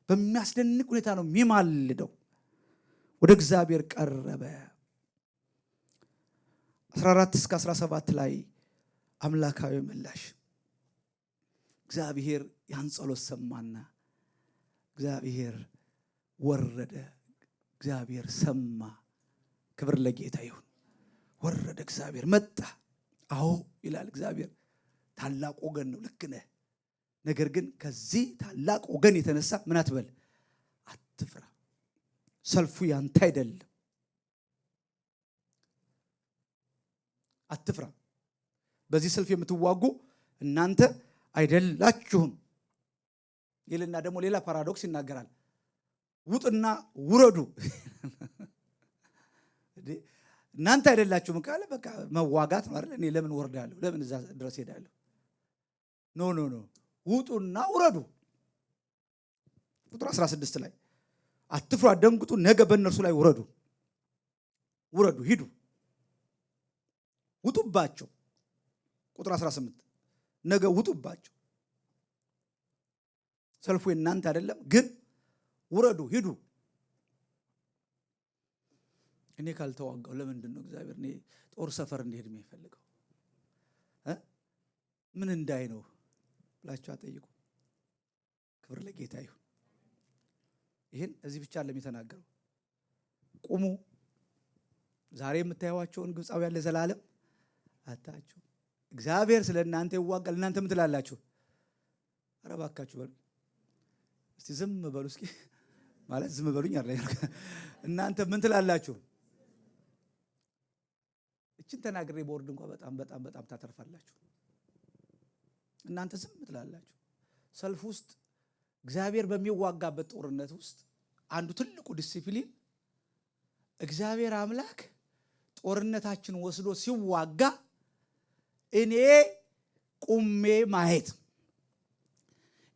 በሚያስደንቅ ሁኔታ ነው የሚማልደው። ወደ እግዚአብሔር ቀረበ። 14 እስከ 17 ላይ አምላካዊ ምላሽ። እግዚአብሔር ያን ጸሎት ሰማና እግዚአብሔር ወረደ። እግዚአብሔር ሰማ። ክብር ለጌታ ይሁን። ወረደ፣ እግዚአብሔር መጣ። አዎ ይላል እግዚአብሔር። ታላቅ ወገን ነው፣ ልክ ነህ። ነገር ግን ከዚህ ታላቅ ወገን የተነሳ ምን አትበል፣ አትፍራ። ሰልፉ ያንተ አይደለም፣ አትፍራ። በዚህ ሰልፍ የምትዋጉ እናንተ አይደላችሁም ይልና ደግሞ ሌላ ፓራዶክስ ይናገራል። ውጥና ውረዱ። እናንተ አይደላችሁም ካለ በቃ መዋጋት ነው አይደል? እኔ ለምን ወርዳለሁ? ለምን እዛ ድረስ ሄዳለሁ? ኖ ኖ ኖ፣ ውጡና ውረዱ። ቁጥር 16 ላይ አትፍሩ፣ አትደንግጡ፣ ነገ በእነርሱ ላይ ውረዱ። ውረዱ፣ ሂዱ፣ ውጡባቸው። ቁጥር 18 ነገ ውጡባቸው። ሰልፉ እናንተ አይደለም፣ ግን ውረዱ፣ ሂዱ። እኔ ካልተዋጋው ለምንድን ነው እግዚአብሔር እኔ ጦር ሰፈር እንዲሄድ የሚፈልገው? ምን እንዳይ ነው ብላችሁ አጠይቁ። ክብር ለጌታ ይሁን። ይህን እዚህ ብቻ ለሚተናገረው ቁሙ። ዛሬ የምታዩዋቸውን ግብፃውያን ለዘላለም አታችሁ። እግዚአብሔር ስለ እናንተ ይዋጋል። እናንተ ምን ትላላችሁ? ኧረ እባካችሁ በሉ እስቲ፣ ዝም በሉ እስኪ። ማለት ዝም በሉኝ አይደል? እናንተ ምን ትላላችሁ? እችን ተናግሬ ቦርድ እንኳን በጣም በጣም በጣም ታተርፋላችሁ። እናንተ ዝም ትላላችሁ። ሰልፍ ውስጥ እግዚአብሔር በሚዋጋበት ጦርነት ውስጥ አንዱ ትልቁ ዲሲፕሊን እግዚአብሔር አምላክ ጦርነታችን ወስዶ ሲዋጋ እኔ ቁሜ ማየት።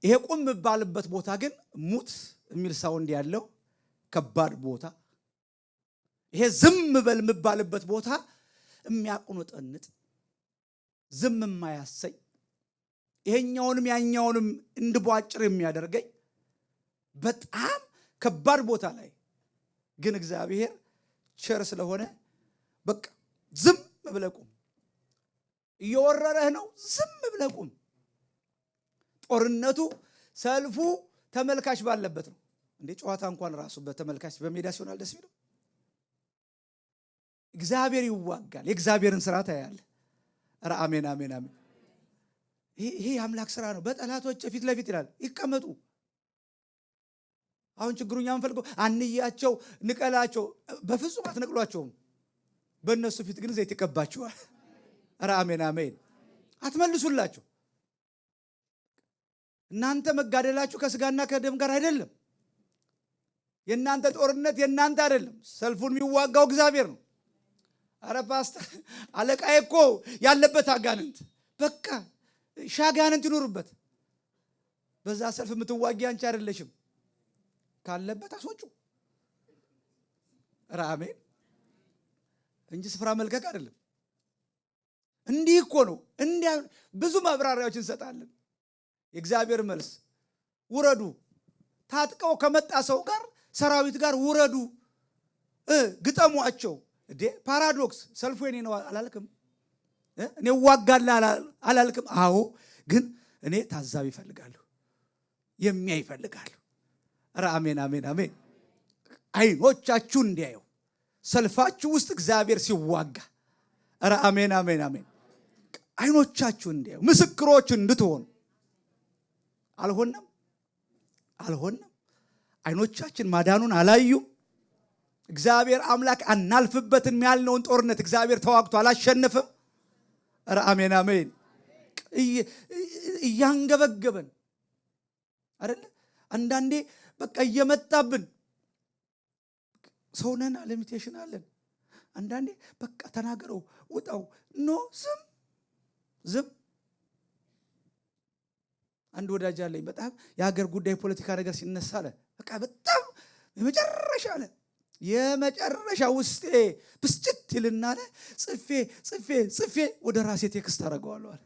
ይሄ ቁም ባልበት ቦታ ግን ሙት የሚል ሳውንድ ያለው ከባድ ቦታ፣ ይሄ ዝም በል የምባልበት ቦታ የሚያቁነጠንጥ ዝም የማያሰኝ ይሄኛውንም ያኛውንም እንድቧጭር የሚያደርገኝ በጣም ከባድ ቦታ ላይ ግን እግዚአብሔር ቸር ስለሆነ በቃ ዝም ብለህ ቁም። እየወረረህ ነው፣ ዝም ብለህ ቁም። ጦርነቱ ሰልፉ ተመልካች ባለበት ነው እንዴ? ጨዋታ እንኳን ራሱ በተመልካች በሜዳ ሲሆን ደስ ይላል። እግዚአብሔር ይዋጋል። የእግዚአብሔርን ስራ ታያለህ። ኧረ አሜን አሜን አሜን። ይሄ የአምላክ ስራ ነው። በጠላቶች ፊት ለፊት ይላል ይቀመጡ። አሁን ችግሩኛ አንፈልገው አንያቸው፣ ንቀላቸው። በፍጹም አትነቅሏቸውም። በእነሱ ፊት ግን ዘይት ይቀባቸዋል። ኧረ አሜን አሜን። አትመልሱላቸው። እናንተ መጋደላችሁ ከስጋና ከደም ጋር አይደለም። የእናንተ ጦርነት የእናንተ አይደለም። ሰልፉን የሚዋጋው እግዚአብሔር ነው። አረ ፓስተር አለቃዬ እኮ ያለበት አጋንንት በቃ ሻጋንንት ይኖርበት። በዛ ሰልፍ የምትዋጊ አንቺ አይደለሽም። ካለበት አስወጩ። አሜን እንጂ ስፍራ መልቀቅ አይደለም። እንዲህ እኮ ነው። እንዲያ ብዙ ማብራሪያዎች እንሰጣለን። የእግዚአብሔር መልስ ውረዱ። ታጥቀው ከመጣ ሰው ጋር ሰራዊት ጋር ውረዱ፣ ግጠሟቸው። እንዴ ፓራዶክስ። ሰልፉ የኔ ነው አላልክም? እኔ ዋጋለሁ አላልክም? አዎ፣ ግን እኔ ታዛቢ እፈልጋለሁ፣ የሚያይ እፈልጋለሁ። ኧረ አሜን አሜን አሜን። አይኖቻችሁ እንዲያዩ ሰልፋችሁ ውስጥ እግዚአብሔር ሲዋጋ። ኧረ አሜን አሜን አሜን። አይኖቻችሁ እንዲያዩ ምስክሮች እንድትሆኑ። አልሆነም። አይኖቻችን ማዳኑን አላዩም። እግዚአብሔር አምላክ አናልፍበትን ያልነውን ጦርነት እግዚአብሔር ተዋግቶ አላሸነፈም። ኧረ አሜን አሜን። እያንገበገበን አይደለ? አንዳንዴ በቃ እየመጣብን ሰውነን ሊሚቴሽን አለን። አንዳንዴ በቃ ተናገረው ውጣው ኖ ዝም። አንድ ወዳጅ አለኝ በጣም የሀገር ጉዳይ ፖለቲካ ነገር ሲነሳ አለ በቃ በጣም የመጨረሻ ውስጤ ብስጭት ይልና አለ ጽፌ ወደ ራሴ ቴክስት አደርገዋለሁ አለ።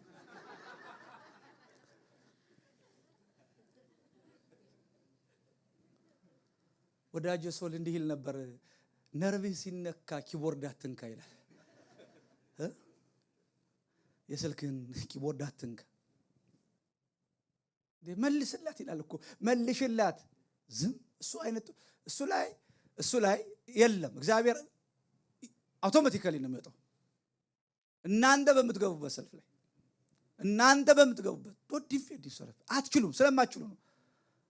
ወዳጅ ሶል እንዲህ ይል ነበር፣ ነርቭህ ሲነካ ኪቦርድ አትንካ ይላል። የስልክን ኪቦርድ አትንካ መልስላት ይላል እኮ። መልሽላት። ዝም እሱ ላይ የለም። እግዚአብሔር አውቶማቲካሊ ነው የሚወጣው። እናንተ በምትገቡበት ሰልፍ ላይ አትችሉም። ስለማትችሉ ነው።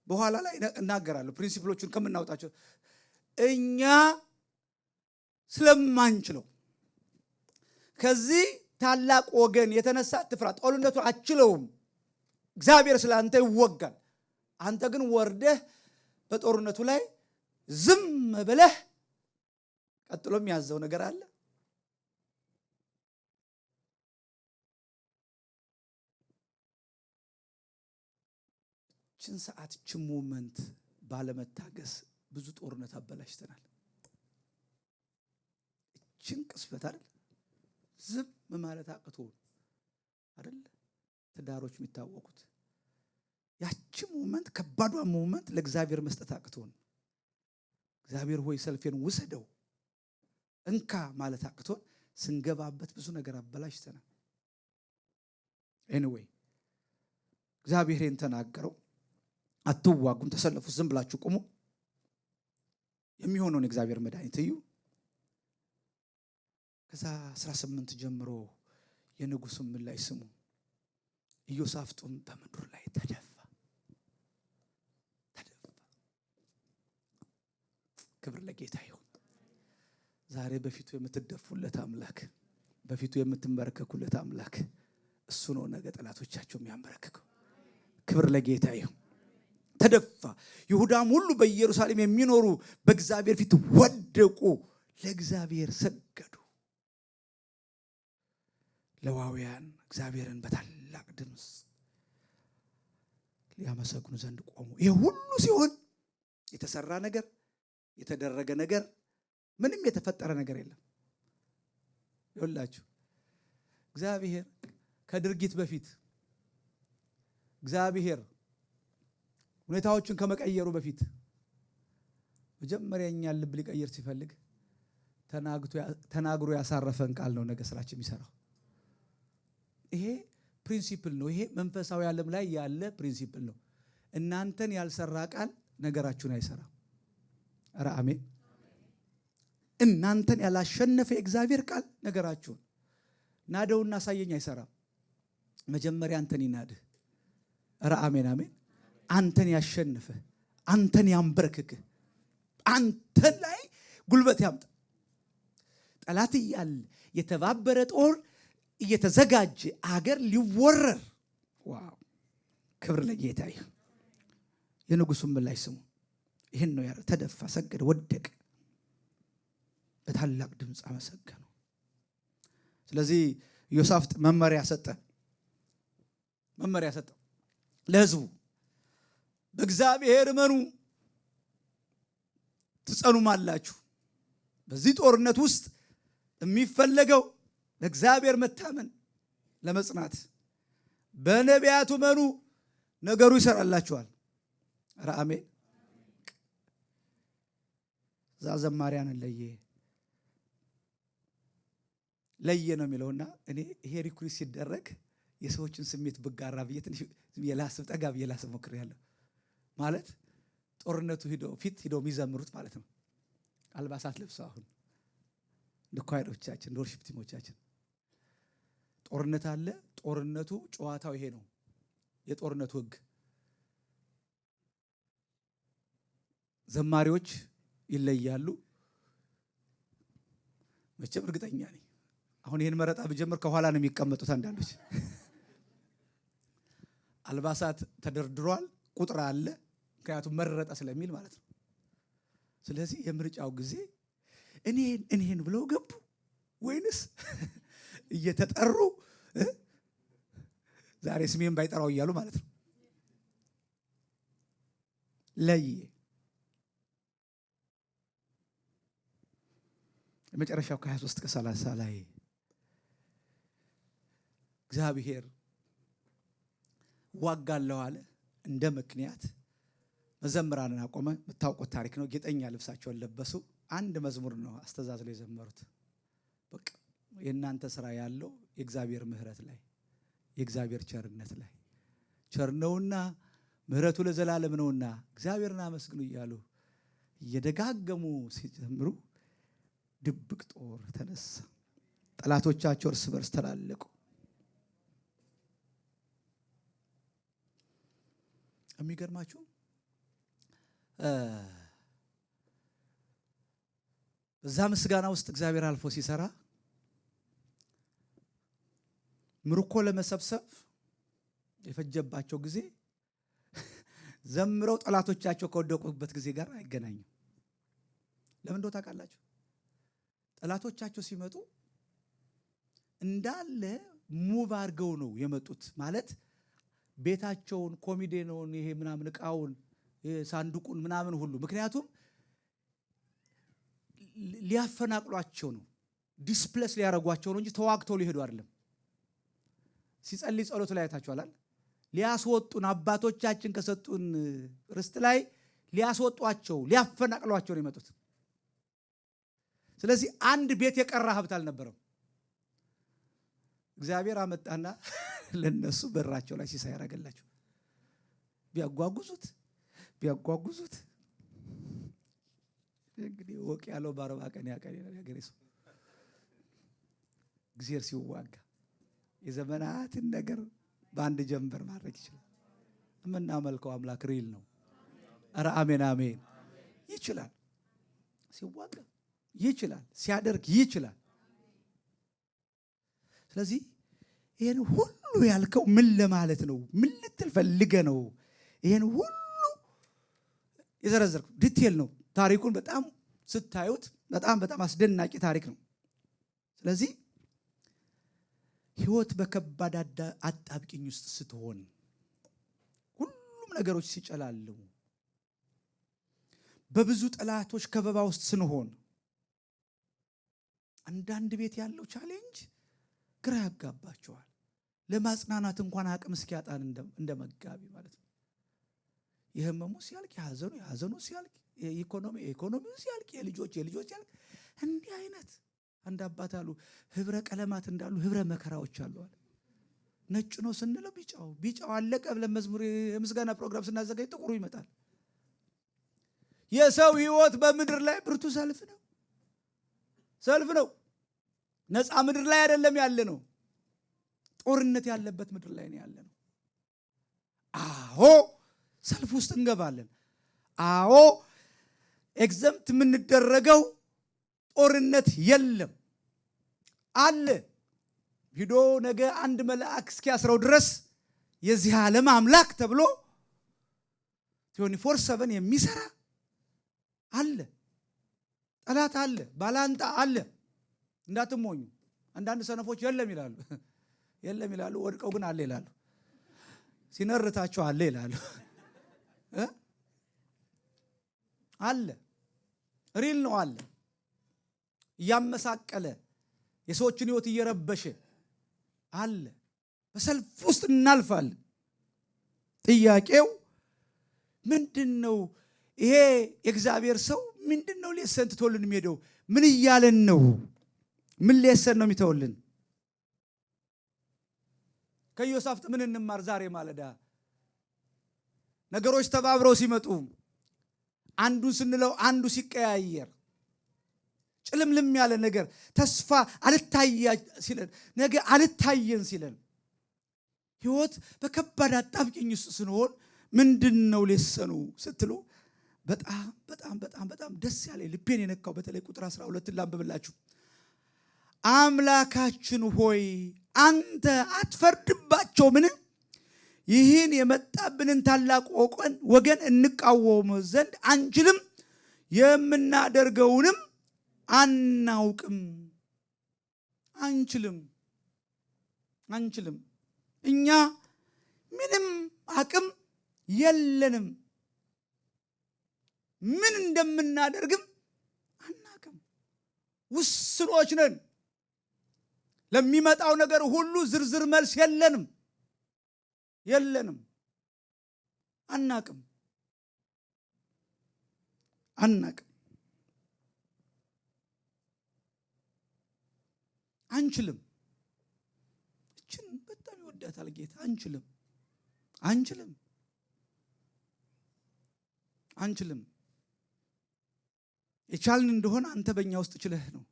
በኋላ ላይ እናገራለሁ ፕሪንሲፕሎቹን ከምናወጣቸው። እኛ ስለማንችለው ከዚህ ታላቅ ወገን የተነሳ አትፍራ። ጦርነቱ አትችለውም። እግዚአብሔር ስለ አንተ ይወጋል። አንተ ግን ወርደህ በጦርነቱ ላይ ዝም ብለህ ቀጥሎ የሚያዘው ነገር አለ። ችን ሰዓት ችን ሞመንት ባለመታገስ ብዙ ጦርነት አበላሽተናል። ችን ቅስበት አይደል ዝም ማለት አቅቶ አይደል ትዳሮች የሚታወቁት። ያቺ ሞመንት ከባዷ ሞመንት ለእግዚአብሔር መስጠት አቅቶን እግዚአብሔር ሆይ ሰልፌን ውሰደው እንካ ማለት አቅቶን ስንገባበት ብዙ ነገር አበላሽተናል። ኤኒዌይ እግዚአብሔርን ተናገረው፣ አትዋጉም፣ ተሰለፉ፣ ዝም ብላችሁ ቁሙ፣ የሚሆነውን እግዚአብሔር መድኃኒት እዩ። ከዛ 18 ጀምሮ የንጉሱን ምላሽ ስሙ። ኢዮሳፍጡም በምድሩ ላይ ተደፋ። ክብር ለጌታ ይሁን። ዛሬ በፊቱ የምትደፉለት አምላክ፣ በፊቱ የምትመረከኩለት አምላክ እሱ ነው ነገ ጠላቶቻቸው የሚያመረክከው። ክብር ለጌታ ይሁን። ተደፋ። ይሁዳም ሁሉ በኢየሩሳሌም የሚኖሩ በእግዚአብሔር ፊት ወደቁ፣ ለእግዚአብሔር ሰገዱ። ሌዋውያን እግዚአብሔርን በታላቅ ድምፅ ሊያመሰግኑ ዘንድ ቆሙ። ይህ ሁሉ ሲሆን የተሰራ ነገር የተደረገ ነገር ምንም የተፈጠረ ነገር የለም። ይኸውላችሁ እግዚአብሔር ከድርጊት በፊት እግዚአብሔር ሁኔታዎችን ከመቀየሩ በፊት መጀመሪያ እኛን ልብ ሊቀይር ሲፈልግ ተናግሮ ያሳረፈን ቃል ነው ነገ ስራችን የሚሰራው። ይሄ ፕሪንሲፕል ነው። ይሄ መንፈሳዊ ዓለም ላይ ያለ ፕሪንሲፕል ነው። እናንተን ያልሰራ ቃል ነገራችሁን አይሰራም። ኧረ አሜን። እናንተን ያላሸነፈ የእግዚአብሔር ቃል ነገራችሁን ናደውና ሳየኝ አይሰራም። መጀመሪያ አንተን ይናድህ። ኧረ አሜን አሜን። አንተን ያሸንፈ፣ አንተን ያንበረክክ፣ አንተን ላይ ጉልበት ያምጣ። ጠላት እያለ የተባበረ ጦር እየተዘጋጀ አገር ሊወረር። ዋው! ክብር ለጌታ ይሁን። የንጉሱን ምላሽ ስሙ። ይህን ነው ያለው። ተደፋ፣ ሰገደ፣ ወደቀ፣ በታላቅ ድምፅ አመሰገኑ። ስለዚህ ኢዮሳፍጥ መመሪያ ሰጠ ለሕዝቡ። በእግዚአብሔር እመኑ ትጸኑማላችሁ። በዚህ ጦርነት ውስጥ የሚፈለገው ለእግዚአብሔር መታመን ለመጽናት። በነቢያቱ እመኑ ነገሩ ይሰራላችኋል። ኧረ አሜን። እዛ ዘማሪያንን ለየ ነው የሚለውና እኔ ይሄ ሪኩዌስት ሲደረግ የሰዎችን ስሜት ብጋራ ብዬ ትንሽ ጠጋ ብዬ ላስብ ሞክሬያለሁ። ማለት ጦርነቱ ፊት ሂደው የሚዘምሩት ማለት ነው። አልባሳት ለብሰው አሁን እንደ ኳይሮቻችን እንደ ወርሺፕ ቲሞቻችን ጦርነት አለ። ጦርነቱ ጨዋታው ይሄ ነው። የጦርነቱ ህግ ዘማሪዎች ይለያሉ። መቼም እርግጠኛ ነኝ አሁን ይሄን መረጣ ብጀምር ከኋላ ነው የሚቀመጡት አንዳንዶች። አልባሳት ተደርድሯል፣ ቁጥር አለ። ምክንያቱም መረጠ ስለሚል ማለት ነው። ስለዚህ የምርጫው ጊዜ እኔን ብለው ገቡ ወይንስ እየተጠሩ ዛሬ ስሜን ባይጠራው እያሉ ማለት ነው። ለየ የመጨረሻው ከ23 ከ30 ላይ እግዚአብሔር ዋጋለሁ አለ። እንደ ምክንያት መዘምራንን አቆመ። የምታውቁት ታሪክ ነው። ጌጠኛ ልብሳቸውን ለበሱ። አንድ መዝሙር ነው አስተዛዝለው የዘመሩት። በቃ የእናንተ ስራ ያለው የእግዚአብሔር ምሕረት ላይ የእግዚአብሔር ቸርነት ላይ ቸር ነውና ምሕረቱ ለዘላለም ነውና እግዚአብሔርን አመስግኑ እያሉ እየደጋገሙ ሲዘምሩ ድብቅ ጦር ተነሳ። ጠላቶቻቸው እርስ በርስ ተላለቁ። የሚገርማችሁ በዛ ምስጋና ውስጥ እግዚአብሔር አልፎ ሲሰራ ምርኮ ለመሰብሰብ የፈጀባቸው ጊዜ ዘምረው ጠላቶቻቸው ከወደቁበት ጊዜ ጋር አይገናኝም። ለምን እንደው ታውቃላችሁ? ጠላቶቻቸው ሲመጡ እንዳለ ሙቭ አድርገው ነው የመጡት። ማለት ቤታቸውን፣ ኮሚዴኖን፣ ይሄ ምናምን እቃውን፣ ሳንዱቁን ምናምን ሁሉ። ምክንያቱም ሊያፈናቅሏቸው ነው፣ ዲስፕሌስ ሊያደርጓቸው ነው እንጂ ተዋግተው ሊሄዱ አይደለም። ሲጸልይ ጸሎት ላይ አይታችኋል። ሊያስወጡን አባቶቻችን ከሰጡን ርስት ላይ ሊያስወጧቸው ሊያፈናቅሏቸው ነው የመጡት። ስለዚህ አንድ ቤት የቀረ ሀብት አልነበረም። እግዚአብሔር አመጣና ለነሱ በራቸው ላይ ሲሳይ ያደረገላቸው። ቢያጓጉዙት እንግዲህ ወቅ ያለው በአርባ ቀን ያቀል ያገሬ ሰው እግዚአብሔር ሲዋጋ የዘመናትን ነገር በአንድ ጀንበር ማድረግ ይችላል። የምናመልከው አምላክ ሪል ነው። ኧረ አሜን አሜን። ይችላል፣ ሲዋጋ ይችላል፣ ሲያደርግ ይችላል። ስለዚህ ይሄን ሁሉ ያልከው ምን ለማለት ነው? ምን ልትል ፈልገ ነው? ይሄን ሁሉ የዘረዘርኩት ዲቴል ነው። ታሪኩን በጣም ስታዩት በጣም አስደናቂ ታሪክ ነው። ስለዚህ ህይወት በከባድ አጣብቂኝ ውስጥ ስትሆን፣ ሁሉም ነገሮች ሲጨላልሙ፣ በብዙ ጠላቶች ከበባ ውስጥ ስንሆን፣ አንዳንድ ቤት ያለው ቻሌንጅ ግራ ያጋባቸዋል። ለማጽናናት እንኳን አቅም እስኪያጣን እንደ መጋቢ ማለት ነው። የህመሙ ሲያልቅ የሐዘኑ ሲያልቅ የኢኮኖሚው ሲያልቅ የልጆች ሲያልቅ እንዲህ አይነት አንድ አባት አሉ፣ ህብረ ቀለማት እንዳሉ ህብረ መከራዎች አሉ። ነጭ ነው ስንለው ቢጫው አለቀ ብለን መዝሙር የምስጋና ፕሮግራም ስናዘጋጅ ጥቁሩ ይመጣል። የሰው ህይወት በምድር ላይ ብርቱ ሰልፍ ነው። ነፃ ምድር ላይ አይደለም ያለ ነው። ጦርነት ያለበት ምድር ላይ ነው ያለ ነው። አዎ ሰልፍ ውስጥ እንገባለን። አዎ ኤግዘምት የምንደረገው ጦርነት የለም አለ። ሂዶ ነገ አንድ መልአክ እስኪያስረው ድረስ የዚህ ዓለም አምላክ ተብሎ 24/7 የሚሰራ አለ፣ ጠላት አለ፣ ባላንጣ አለ። እንዳትሞኙ። አንዳንድ ሰነፎች የለም ይላሉ። የለም ይላሉ፣ ወድቀው ግን አለ ይላሉ። ሲነርታቸው አለ ይላሉ። አለ፣ ሪል ነው አለ። እያመሳቀለ የሰዎችን ህይወት እየረበሸ አለ። በሰልፍ ውስጥ እናልፋለን። ጥያቄው ምንድነው? ይሄ የእግዚአብሔር ሰው ምንድነው ሌሰን ትቶልን የሚሄደው? ምን እያለን ነው? ምን ሌሰን ነው የሚተውልን? ከኢዮሳፍጥ ምን እንማር? ዛሬ ማለዳ ነገሮች ተባብረው ሲመጡ አንዱን ስንለው አንዱ ሲቀያየር ጭልምልም ያለ ነገር ተስፋ አልታያ ሲለን ነገ አልታየን ሲለን ህይወት በከባድ አጣብቂኝ ውስጥ ስንሆን ምንድነው ሌሰኑ ስትሉ በጣም በጣም በጣም በጣም ደስ ያለ ልቤን የነካው በተለይ ቁጥር 12 ላንብብላችሁ። አምላካችን ሆይ አንተ አትፈርድባቸው ምን? ይህን የመጣብንን ታላቅ ወገን እንቃወም ዘንድ አንችልም፣ የምናደርገውንም አናውቅም። አንችልም። እኛ ምንም አቅም የለንም። ምን እንደምናደርግም አናውቅም። ውስኖች ነን። ለሚመጣው ነገር ሁሉ ዝርዝር መልስ የለንም። አናውቅም። አንችልም። እችን በጣም ይወዳታል ጌታ። አንችልም። የቻልን እንደሆነ አንተ በእኛ ውስጥ ችለህ ነው።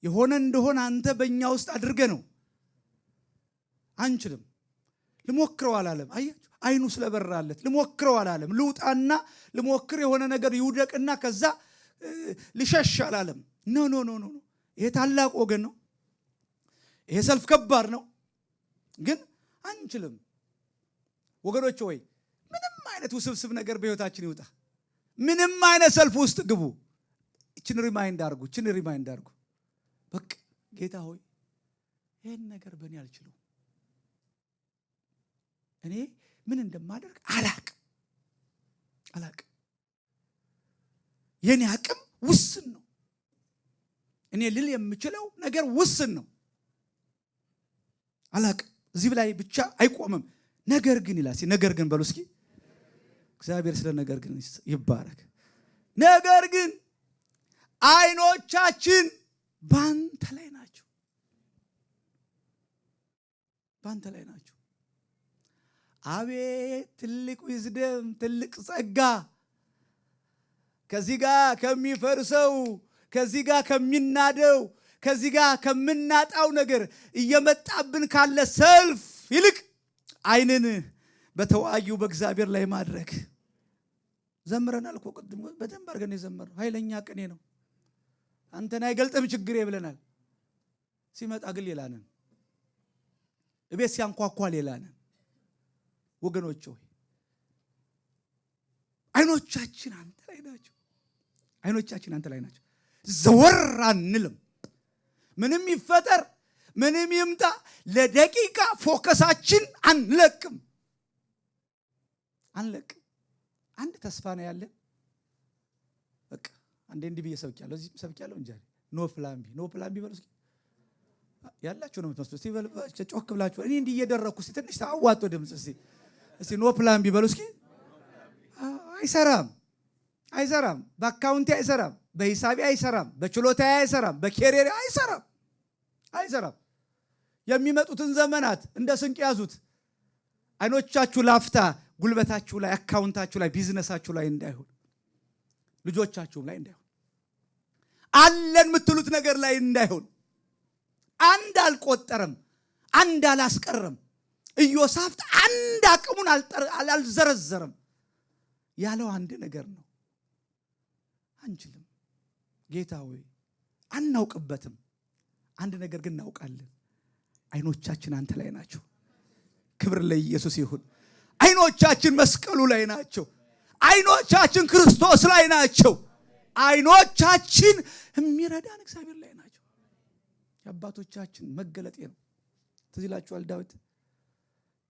የሆነ እንደሆነ አንተ በእኛ ውስጥ አድርገህ ነው። አንችልም። ልሞክረው አላለም። አያችሁ፣ አይኑ ስለበራለት ልሞክረው አላለም። ልውጣና ልሞክር የሆነ ነገር ይውደቅና ከዛ ልሸሽ አላለም። ኖ። ይሄ ታላቅ ወገን ነው። ይሄ ሰልፍ ከባድ ነው። ግን አንችልም። ወገኖች ሆይ ምንም አይነት ውስብስብ ነገር በህይወታችን ይውጣ፣ ምንም አይነት ሰልፍ ውስጥ ግቡ፣ እችን ሪማይንድ አድርጉ። በቃ ጌታ ሆይ ይሄን ነገር በእኔ አልችልም። እኔ ምን እንደማደርግ አላቅም። የኔ አቅም ውስን ነው። እኔ ልል የምችለው ነገር ውስን ነው። አላቅም። እዚህ ላይ ብቻ አይቆምም። ነገር ግን ይላል። ነገር ግን በሉ እስኪ። እግዚአብሔር ስለ ነገር ግን ይባረክ። ነገር ግን አይኖቻችን ባንተ ላይ ናቸው። አቤት ትልቅ ዊዝደም፣ ትልቅ ጸጋ! ከዚህ ጋር ከሚፈርሰው፣ ከዚህ ጋር ከሚናደው፣ ከዚህ ጋር ከምናጣው ነገር እየመጣብን ካለ ሰልፍ ይልቅ አይንን በተዋዩ በእግዚአብሔር ላይ ማድረግ። ዘምረናል እኮ ቅድም በደንብ አድርገን የዘመርነው ኃይለኛ ቅኔ ነው። አንተን አይገልጥም ችግሬ ብለናል። ሲመጣ ግን ሌላ ነን። እቤት ሲያንኳኳ ሌላ ነን። ወገኖች ሆይ አይኖቻችን አንተ ላይ ናቸው። ዘወር አንልም። ምንም ይፈጠር ምንም ይምጣ ለደቂቃ ፎከሳችን አንለቅም። አንድ ተስፋ ነው ያለን። በቃ አንዴ እንዲህ ብዬ ሰብኪያለሁ፣ እዚህ ሰብኪያለሁ እንጂ ኖ ፕላን ቢ በሉ እስኪ። ያላችሁ ነው የምትመስሉት። እስቲ ጮክ ብላችሁ እኔ እንዲህ እየደረኩ እስቲ ትንሽ ታዋጡ ድምጽ እስቲ ኖ ፕላን ቢ በሉ እስኪ። አይሰራም። በአካውንቴ አይሰራም፣ በሂሳቤ አይሰራም፣ በችሎታዬ አይሰራም፣ በኬሪየር አይሰራም። የሚመጡትን ዘመናት እንደ ስንቅ ያዙት። አይኖቻችሁ ላፍታ ጉልበታችሁ ላይ፣ አካውንታችሁ ላይ፣ ቢዝነሳችሁ ላይ እንዳይሆን፣ ልጆቻችሁም ላይ እንዳይሆን፣ አለን የምትሉት ነገር ላይ እንዳይሆን። አንድ አልቆጠረም፣ አንድ አላስቀረም። ኢዮሳፍጥ አንድ አቅሙን አልዘረዘረም። ያለው አንድ ነገር ነው። አንችልም ጌታ ሆይ አናውቅበትም። አንድ ነገር ግን እናውቃለን። አይኖቻችን አንተ ላይ ናቸው። ክብር ለኢየሱስ ይሁን። አይኖቻችን መስቀሉ ላይ ናቸው። አይኖቻችን ክርስቶስ ላይ ናቸው። አይኖቻችን የሚረዳን እግዚአብሔር ላይ ናቸው። የአባቶቻችን መገለጥ ነው። ትዝ ይላችኋል ዳዊት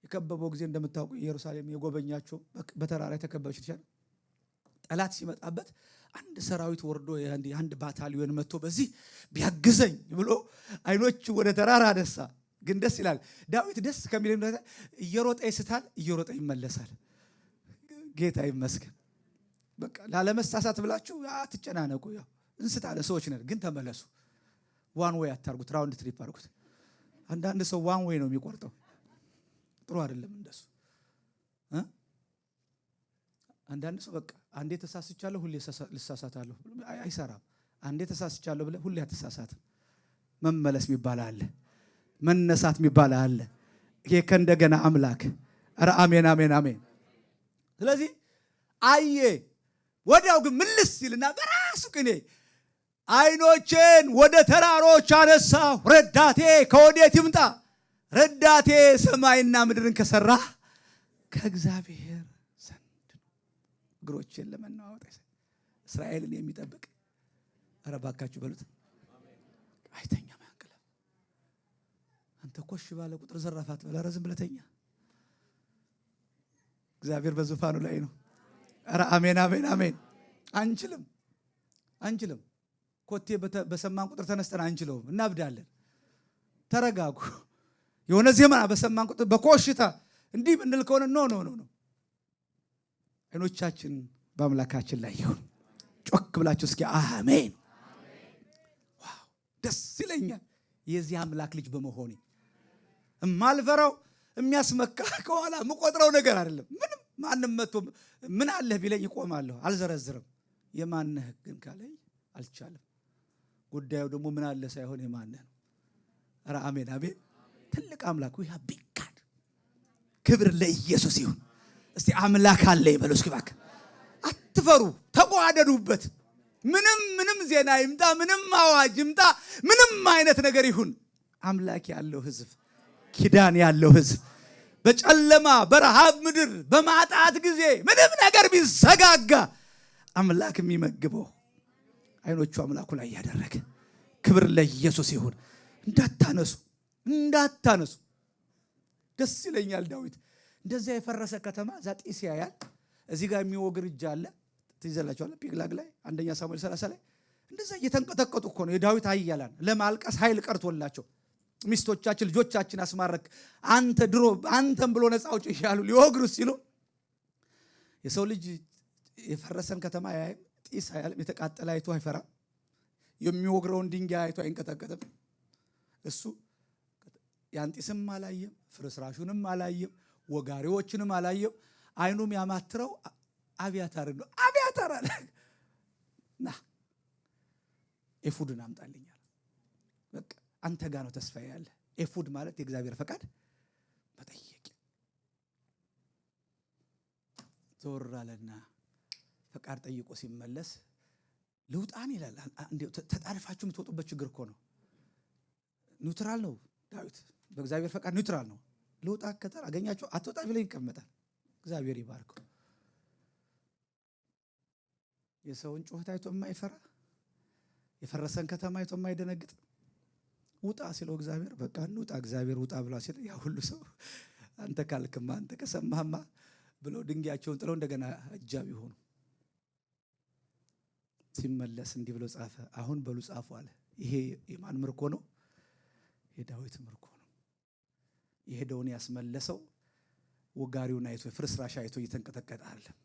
የከበበው ጊዜ እንደምታውቁ ኢየሩሳሌም የጎበኛቸው በተራራ የተከበበች ይችላል። ጠላት ሲመጣበት አንድ ሰራዊት ወርዶ አንድ ባታሊዮን መጥቶ በዚህ ቢያግዘኝ ብሎ አይኖቹ ወደ ተራራ አነሳ። ግን ደስ ይላል። ዳዊት ደስ ከሚለው እየሮጠ ይስታል፣ እየሮጠ ይመለሳል። ጌታ ይመስገን። በቃ ላለመሳሳት ብላችሁ አትጨናነቁ። ያው እንስታለ ሰዎች ነን፣ ግን ተመለሱ። ዋን ዌይ አታርጉት፣ ራውንድ ትሪፕ አድርጉት። አንዳንድ ሰው ዋን ዌይ ነው የሚቆርጠው። ጥሩ አይደለም እንደሱ። አንዳንድ ሰው በቃ አንዴ ተሳስቻለሁ ሁሌ ልሳሳታለሁ አይሰራም። አንዴ ተሳስቻለሁ ብለህ ሁሌ አትሳሳትም። መመለስ የሚባል አለ፣ መነሳት የሚባል አለ። ይሄ ከእንደገና አምላክ። ኧረ አሜን አሜን አሜን። ስለዚህ አየ ወዲያው ግን ምልስ ሲልና በራሱ ቅኔ አይኖቼን ወደ ተራሮች አነሳሁ፣ ረዳቴ ከወዴት ይምጣ? ረዳቴ ሰማይና ምድርን ከሰራ ከእግዚአብሔር ዘንድ ነው። እግሮቼን ለመናወጥ እስራኤልን የሚጠብቅ ኧረ እባካችሁ በሉት አይተኛም ያንቀላፋ። አንተ ኮሽ ባለ ቁጥር ዘራፋት በላ ረዝም ብለተኛ። እግዚአብሔር በዙፋኑ ላይ ነው። ኧረ አሜን አሜን አሜን። አንችልም። ኮቴ በሰማን ቁጥር ተነስተን አንችለውም፣ እናብዳለን። ተረጋጉ። የሆነ ዜማ በሰማን ቁጥር በኮሽታ እንዲህ ምንል ከሆነ ኖ አይኖቻችን በአምላካችን ላይ ይሁን። ጮክ ብላችሁ እስኪ አሜን። ዋው ደስ ይለኛል የዚህ አምላክ ልጅ በመሆኔ። እማልፈራው የሚያስመካ ከኋላ የምቆጥረው ነገር አይደለም። ምንም ማንም መጥቶ ምን አለህ ቢለኝ እቆማለሁ፣ አልዘረዝርም። የማነህ ግን ካለኝ አልቻለም። ጉዳዩ ደግሞ ምን አለ ሳይሆን የማነህ ነው። ኧረ አሜን አሜን። ትልቅ አምላክ ወይ ቢካድ ክብር ለኢየሱስ ይሁን። እስቲ አምላክ አለ ይበሉ እስኪ እባክህ። አትፈሩ፣ ተጓደዱበት። ምንም ዜና ይምጣ፣ ምንም አዋጅ ይምጣ፣ ምንም አይነት ነገር ይሁን፣ አምላክ ያለው ህዝብ፣ ኪዳን ያለው ህዝብ በጨለማ በረሃብ ምድር በማጣት ጊዜ ምንም ነገር ቢዘጋጋ አምላክ የሚመግበው አይኖቹ አምላኩ ላይ ያደረገ ክብር ለኢየሱስ ይሁን። እንዳታነሱ ደስ ይለኛል። ዳዊት እንደዚያ የፈረሰ ከተማ ዛጢስ ያያል። እዚህ ጋር የሚወግር እጅ አለ። ትይዘላችኋል ፒግላግ ላይ አንደኛ ሳሙኤል 30 ላይ እንደዛ እየተንቀጠቀጡ እኮ ነው የዳዊት ኃያላን። ለማልቀስ ኃይል ቀርቶላቸው ሚስቶቻችን ልጆቻችን አስማረክ አንተ ድሮ አንተም ብሎ ነፃ አውጪ ይሻሉ ሊወግሩ ሲሉ የሰው ልጅ የፈረሰን ከተማ ያያል። ጢስ ያያል። የተቃጠለ አይቶ አይፈራም። የሚወግረውን ድንጋይ አይቶ አይንቀጠቀጥም። እሱ ያን ጢስም አላየም፣ ፍርስራሹንም አላየም፣ ወጋሪዎችንም አላየም። አይኑም ያማትረው አብያታር ነው። አብያታር አለ ና ኤፉድን አምጣልኛል። በቃ አንተ ጋር ነው ተስፋዬ ያለ። ኤፉድ ማለት የእግዚአብሔር ፈቃድ መጠየቅ። ዞር አለና ፈቃድ ጠይቆ ሲመለስ ልውጣን ይላል። ተጣልፋችሁ የምትወጡበት ችግር እኮ ነው። ኒውትራል ነው ዳዊት፣ በእግዚአብሔር ፈቃድ ኒውትራል ነው። ልውጣ ከተር አገኛችሁ አትወጣ ቢለኝ ይቀመጣል። እግዚአብሔር ይባርከው። የሰውን ጩኸት አይቶ የማይፈራ የፈረሰን ከተማ አይቶ የማይደነግጥ ውጣ ሲለው እግዚአብሔር በቃ እንውጣ እግዚአብሔር ውጣ ብላ ሲል ያ ሁሉ ሰው አንተ ካልክማ አንተ ከሰማህማ ብለው ድንጋያቸውን ጥለው እንደገና አጃቢ ሆኑ። ሲመለስ እንዲህ ብሎ ጻፈ። አሁን በሉ ጻፉ አለ። ይሄ የማን ምርኮ ነው? የዳዊት ምርኮ ነው። የሄደውን ያስመለሰው ወጋሪውን አይቶ ፍርስራሽ አይቶ እየተንቀጠቀጠ አይደለም።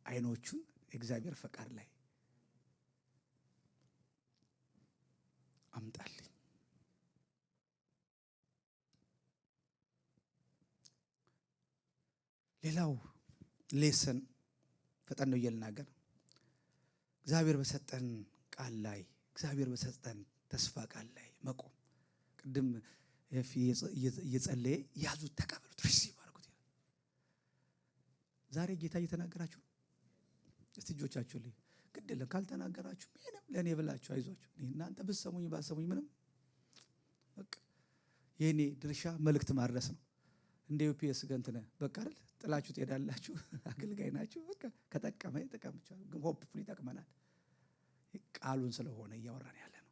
አይኖቹን እግዚአብሔር ፈቃድ ላይ አምጣልኝ። ሌላው ሌሰን ፈጠን ነው እየልናገር። እግዚአብሔር በሰጠን ቃል ላይ እግዚአብሔር በሰጠን ተስፋ ቃል ላይ መቆም። ቅድም እየጸለየ ያዙት፣ ተቀበሉት፣ ሪሲቭ አድርጉት። ዛሬ ጌታ እየተናገራችሁ ነው። እስቲ እጆቻችሁ ላይ ግድ የለም ካልተናገራችሁ ምንም ለእኔ ብላችሁ አይዟችሁ። እናንተ ብትሰሙኝ ባሰሙኝ ምንም በቃ የኔ ድርሻ መልእክት ማድረስ ነው። እንደ ዩፒኤስ ገንትነ በቃ አይደል ጥላችሁ ትሄዳላችሁ። አገልጋይ ናችሁ። በቃ ከጠቀመ ተቀምጫለሁ። ግን ሆፕፉሊ ይጠቅመናል። ቃሉን ስለሆነ እያወራን ያለ ነው።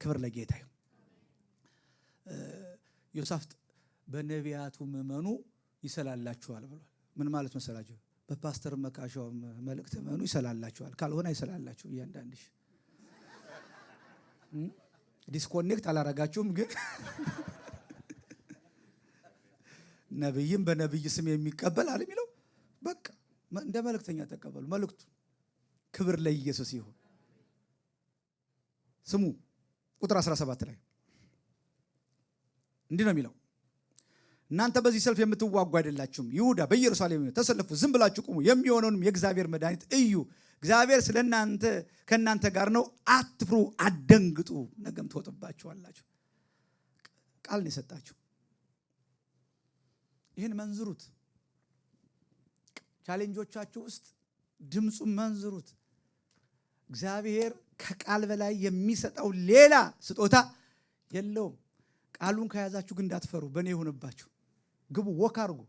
ክብር ለጌታ ይሁን። ዮሳፍጥ በነቢያቱ እመኑ ይሰላላችኋል ብሏል። ምን ማለት መሰላችሁ? በፓስተር መካሻው መልእክት እመኑ ይሰላላችኋል፣ ካልሆነ አይሰላላችሁ። እያንዳንድሽ ዲስኮኔክት አላረጋችሁም። ግን ነብይም በነብይ ስም የሚቀበል አለ የሚለው በቃ እንደ መልእክተኛ ተቀበሉ መልእክቱ። ክብር ለኢየሱስ ይሁን። ስሙ ቁጥር 17 ላይ እንዲህ ነው የሚለው፣ እናንተ በዚህ ሰልፍ የምትዋጉ አይደላችሁም። ይሁዳ በኢየሩሳሌም ተሰለፉ፣ ዝም ብላችሁ ቁሙ፣ የሚሆነውንም የእግዚአብሔር መድኃኒት እዩ። እግዚአብሔር ስለናንተ ከናንተ ጋር ነው፣ አትፍሩ፣ አትደንግጡ፣ ነገም ትወጡባችኋላችሁ። ቃል ነው የሰጣችሁ። ይህን መንዝሩት። ቻሌንጆቻችሁ ውስጥ ድምፁን መንዝሩት። እግዚአብሔር ከቃል በላይ የሚሰጠው ሌላ ስጦታ የለውም። ቃሉን ከያዛችሁ ግን እንዳትፈሩ። በእኔ ይሁንባችሁ። ግቡ፣ ወክ አርጉ።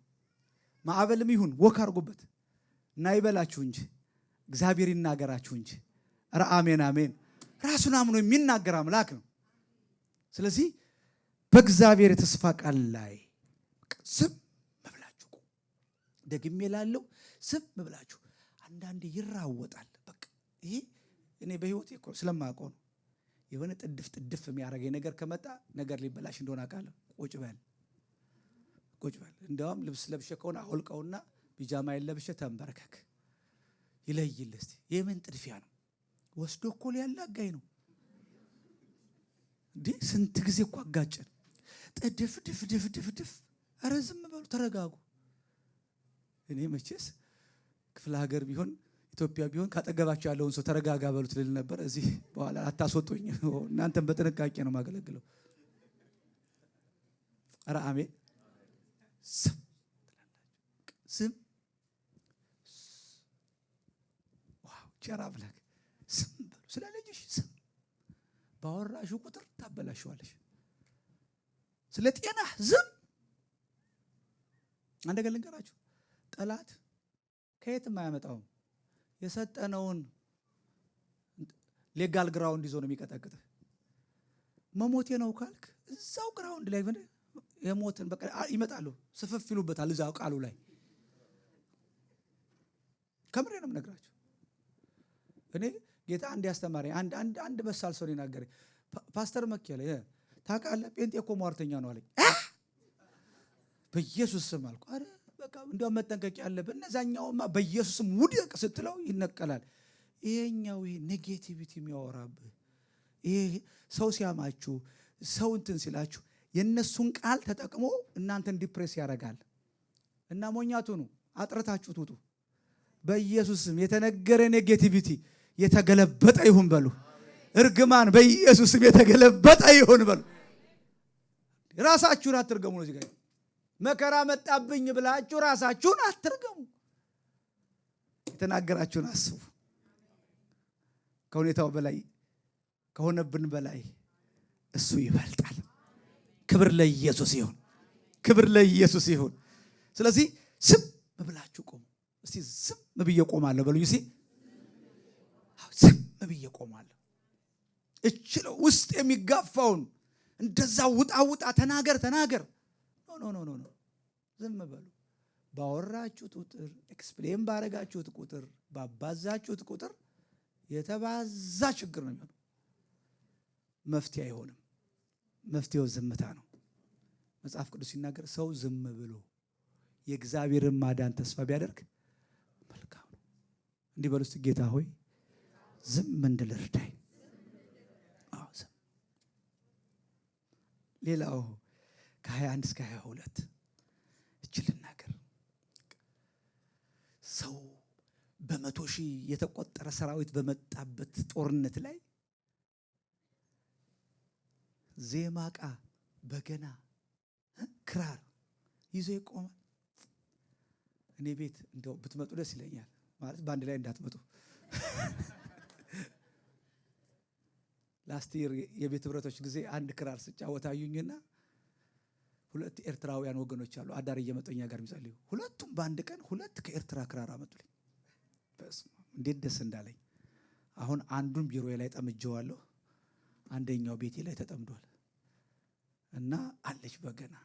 ማዕበልም ይሁን ወክ አርጉበት እና ይበላችሁ እንጂ እግዚአብሔር ይናገራችሁ እንጂ። ኧረ አሜን አሜን። ራሱን አምኖ የሚናገር አምላክ ነው። ስለዚህ በእግዚአብሔር የተስፋ ቃል ላይ ዝም ብላችሁ ደግሜ ላለው ዝም ብላችሁ። አንዳንዴ ይራወጣል። በቃ ይሄ እኔ በህይወቴ እኮ ስለማውቀው ነው። የሆነ ጥድፍ የሚያደርገኝ ነገር ከመጣ ነገር ሊበላሽ እንደሆነ አውቃለሁ። ቁጭ በል እንደውም ልብስ ለብሼ ከሆነ አውልቀውና ቢጃማ ለብሼ ተንበረከክ። ይለይልህ እስቲ። የምን ጥድፊያ ነው? ወስዶ እኮ ሊያላጋኝ ነው እንዴ! ስንት ጊዜ እኮ አጋጨን። ጥድፍ። ኧረ ዝም በሉ፣ ተረጋጉ። እኔ መቼስ ክፍለ ሀገር ቢሆን ኢትዮጵያ ቢሆን ካጠገባቸው ያለውን ሰው ተረጋጋ በሉት ልል ነበር። እዚህ በኋላ አታስወጡኝ፣ እናንተም በጥንቃቄ ነው የማገለግለው። ኧረ አሜን። ዝም ዋው ቸር አምላክ። ዝም በሉ። ስለ ልጅሽ ዝም ባወራሹ ቁጥር ታበላሽዋለሽ። ስለ ጤና ዝም። አንድ ነገር ልንገራችሁ፣ ጠላት ከየትም አያመጣውም። የሰጠነውን ሌጋል ግራውንድ ይዞ ነው የሚቀጠቅጥ። መሞቴ ነው ካልክ እዛው ግራውንድ ላይ የሞትን በቃ ይመጣሉ፣ ስፍፍ ይሉበታል እዛው ቃሉ ላይ። ከምሬ ነው የምነግራችሁ። እኔ ጌታ አንድ ያስተማሪ አንድ በሳል ሰው ይናገረኝ። ፓስተር መኪያለ ታውቃለህ፣ ጴንጤ እኮ ሟርተኛ ነው አለኝ። በኢየሱስ ስም አልኩ። አረ በቃ እንደው መጠንቀቅ ያለብን። እነዛኛውማ በኢየሱስ ስም ውደቅ ስትለው ይነቀላል። ይሄኛው ኔጌቲቪቲ የሚያወራብህ ይሄ ሰው ሲያማችሁ ሰው እንትን ሲላችሁ የነሱን ቃል ተጠቅሞ እናንተን ዲፕሬስ ያደርጋል። እና ሞኛቱ ነው፣ አጥረታችሁ ትውጡ። በኢየሱስ ስም የተነገረ ኔጌቲቪቲ የተገለበጠ ይሁን በሉ። እርግማን በኢየሱስ ስም የተገለበጠ ይሁን በሉ። ራሳችሁን አትርገሙ ነው እዚህ ጋር። መከራ መጣብኝ ብላችሁ ራሳችሁን አትርገሙ። የተናገራችሁን አስቡ። ከሁኔታው በላይ ከሆነብን በላይ እሱ ይበልጣል። ክብር ለኢየሱስ ይሁን። ክብር ለኢየሱስ ይሁን። ስለዚህ ዝም ብላችሁ ቆሙ። እስቲ ዝም ብዬ ቆማለሁ በሉኝ። እስቲ ዝም ብዬ ቆማለሁ። እችለው ውስጥ የሚጋፋውን እንደዛ ውጣ ተናገር። ኖ ዝም በሉ። ባወራችሁት ቁጥር፣ ኤክስፕሌን ባረጋችሁት ቁጥር፣ ባባዛችሁት ቁጥር የተባዛ ችግር ነው የሚሆነው። መፍትሄ አይሆንም። መፍትሄው ዝምታ ነው። መጽሐፍ ቅዱስ ሲናገር ሰው ዝም ብሎ የእግዚአብሔርን ማዳን ተስፋ ቢያደርግ መልካም ነው። እንዲህ በሉ እስቲ፣ ጌታ ሆይ ዝም እንድል እርዳኝ። ዝም። ሌላው ከ21 እስከ 22 ልናገር። ሰው በ100 ሺህ የተቆጠረ ሰራዊት በመጣበት ጦርነት ላይ ዜማ ዕቃ፣ በገና፣ ክራር ይዞ ይቆማል። እኔ ቤት እንደው ብትመጡ ደስ ይለኛል። ማለት በአንድ ላይ እንዳትመጡ። ላስት ይር የቤት ህብረቶች ጊዜ አንድ ክራር ስጫወት አዩኝና ሁለት ኤርትራውያን ወገኖች አሉ አዳር እየመጡኛ ጋር የሚጸልዩ ሁለቱም በአንድ ቀን ሁለት ከኤርትራ ክራር አመጡልኝ። እንዴት ደስ እንዳለኝ። አሁን አንዱን ቢሮዬ ላይ ጠምጄዋለሁ፣ አንደኛው ቤቴ ላይ ተጠምዷል እና አለች በገና።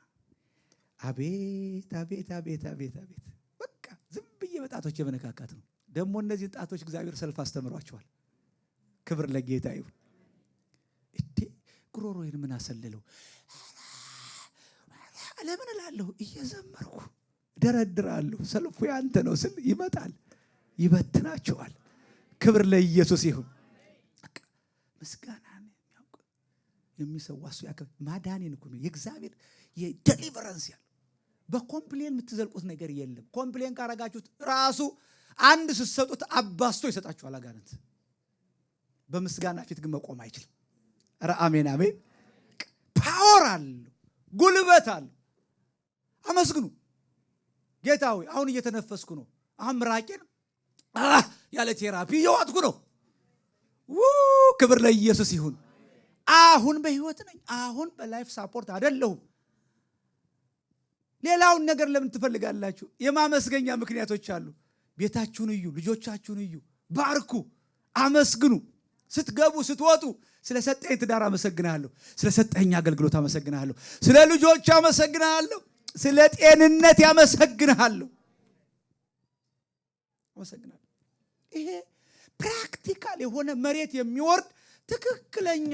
አቤት አቤት አቤት አቤት አቤት። በቃ ዝም ብዬ በጣቶች የመነካካት ነው። ደግሞ እነዚህ ጣቶች እግዚአብሔር ሰልፍ አስተምሯቸዋል። ክብር ለጌታ ይሁን። እቴ ጉሮሮዬን ምን አሰለለው ለምን እላለሁ፣ እየዘመርኩ ደረድራለሁ። ሰልፉ ያንተ ነው ስል ይመጣል፣ ይበትናቸዋል። ክብር ለኢየሱስ ይሁን። ምስጋናን የሚሰዋ እሱ ያከብ ማዳኔን እኮ ነው የእግዚአብሔር የዴሊቨረንስ ያለው። በኮምፕሌን የምትዘልቁት ነገር የለም። ኮምፕሌን ካረጋችሁት ራሱ አንድ ስትሰጡት አባስቶ ይሰጣችኋል አጋንንት። በምስጋና ፊት ግን መቆም አይችልም። ኧረ አሜን አሜን። ፓወር አለው፣ ጉልበት አለው። አመስግኑ። ጌታ ሆይ አሁን እየተነፈስኩ ነው። አሁን ምራቄን ያለ ቴራፒ እየዋጥኩ ነው። ክብር ለኢየሱስ ይሁን። አሁን በህይወት ነኝ። አሁን በላይፍ ሳፖርት አይደለሁም። ሌላውን ነገር ለምን ትፈልጋላችሁ? የማመስገኛ ምክንያቶች አሉ። ቤታችሁን እዩ፣ ልጆቻችሁን እዩ፣ ባርኩ፣ አመስግኑ። ስትገቡ ስትወጡ ስለሰጠኝ ትዳር አመሰግናለሁ፣ ስለሰጠኝ አገልግሎት አመሰግናለሁ፣ ስለ ልጆች አመሰግናለሁ፣ ስለ ጤንነት ያመሰግናለሁ። አመሰግናለሁ። ይሄ ፕራክቲካል የሆነ መሬት የሚወርድ ትክክለኛ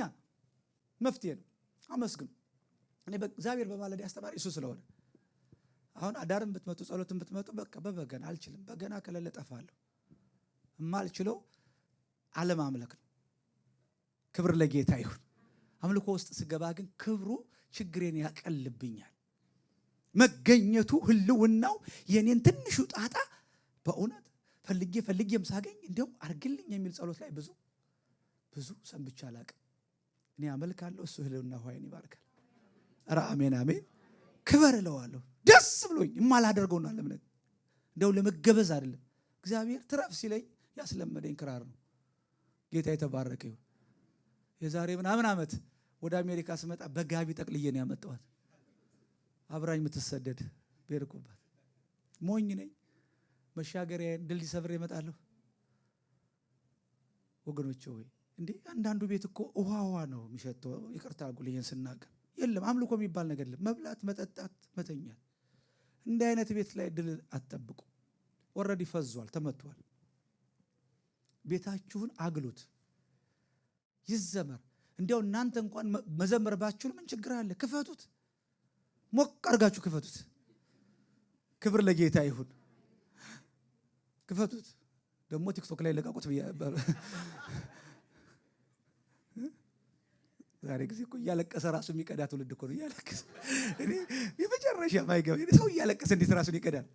መፍትሄ ነው። አመስግኑ። እኔ እግዚአብሔር በማለዳ ያስተማሪ እሱ ስለሆነ አሁን አዳርም ብትመጡ ጸሎትም ብትመጡ በቃ በበገና አልችልም። በገና ከሌለ ጠፋለሁ። የማልችለው አለማምለክ ነው። ክብር ለጌታ ይሁን። አምልኮ ውስጥ ስገባ ግን ክብሩ ችግሬን ያቀልብኛል። መገኘቱ ህልውናው የኔን ትንሹ ጣጣ በእውነት ፈልጌም ሳገኝ እንደው አርግልኝ የሚል ጸሎት ላይ ብዙ ሰንብቻ አላቅም። እኔ አመልካለሁ፣ እሱ ህልውና ሆይን ይባርካል። ኧረ አሜን አሜን። ክበር እለዋለሁ ደስ ብሎኝ የማላደርገውና ለምን እንደው ለመገበዝ አይደለም። እግዚአብሔር ትረፍ ሲለኝ ያስለመደኝ ክራር ነው። ጌታ የተባረከ ይሁን። የዛሬ ምናምን ዓመት ወደ አሜሪካ ስመጣ በጋቢ ጠቅልዬ ነው ያመጣኋት። አብራኝ የምትሰደድ ቤርኩባት። ሞኝ ነኝ። መሻገሪያን ድልድይ ሰብሬ እመጣለሁ። ወገኖቼ ሆይ እንዴ አንዳንዱ ቤት እኮ ውሃ ነው የሚሸተው። ይቅርታ አጉልዬን ስናገር የለም አምልኮ የሚባል ነገር የለም። መብላት፣ መጠጣት፣ መተኛት። እንዲህ አይነት ቤት ላይ ድል አትጠብቁ። ኦልሬዲ ፈዟል፣ ተመቷል። ቤታችሁን አግሉት፣ ይዘመር። እንዲያው እናንተ እንኳን መዘመር ባችሁን ምን ችግር አለ? ክፈቱት፣ ሞቅ አድርጋችሁ ክፈቱት። ክብር ለጌታ ይሁን። ክፈቱት። ደግሞ ቲክቶክ ላይ ለቃቁት ብያለሁ። ዛሬ ጊዜ እኮ እያለቀሰ ራሱ የሚቀዳ ትውልድ እኮ ነው። እያለቀሰ እኔ የመጨረሻ ማይገባ ሰው እያለቀሰ እንዴት ራሱን ይቀዳል?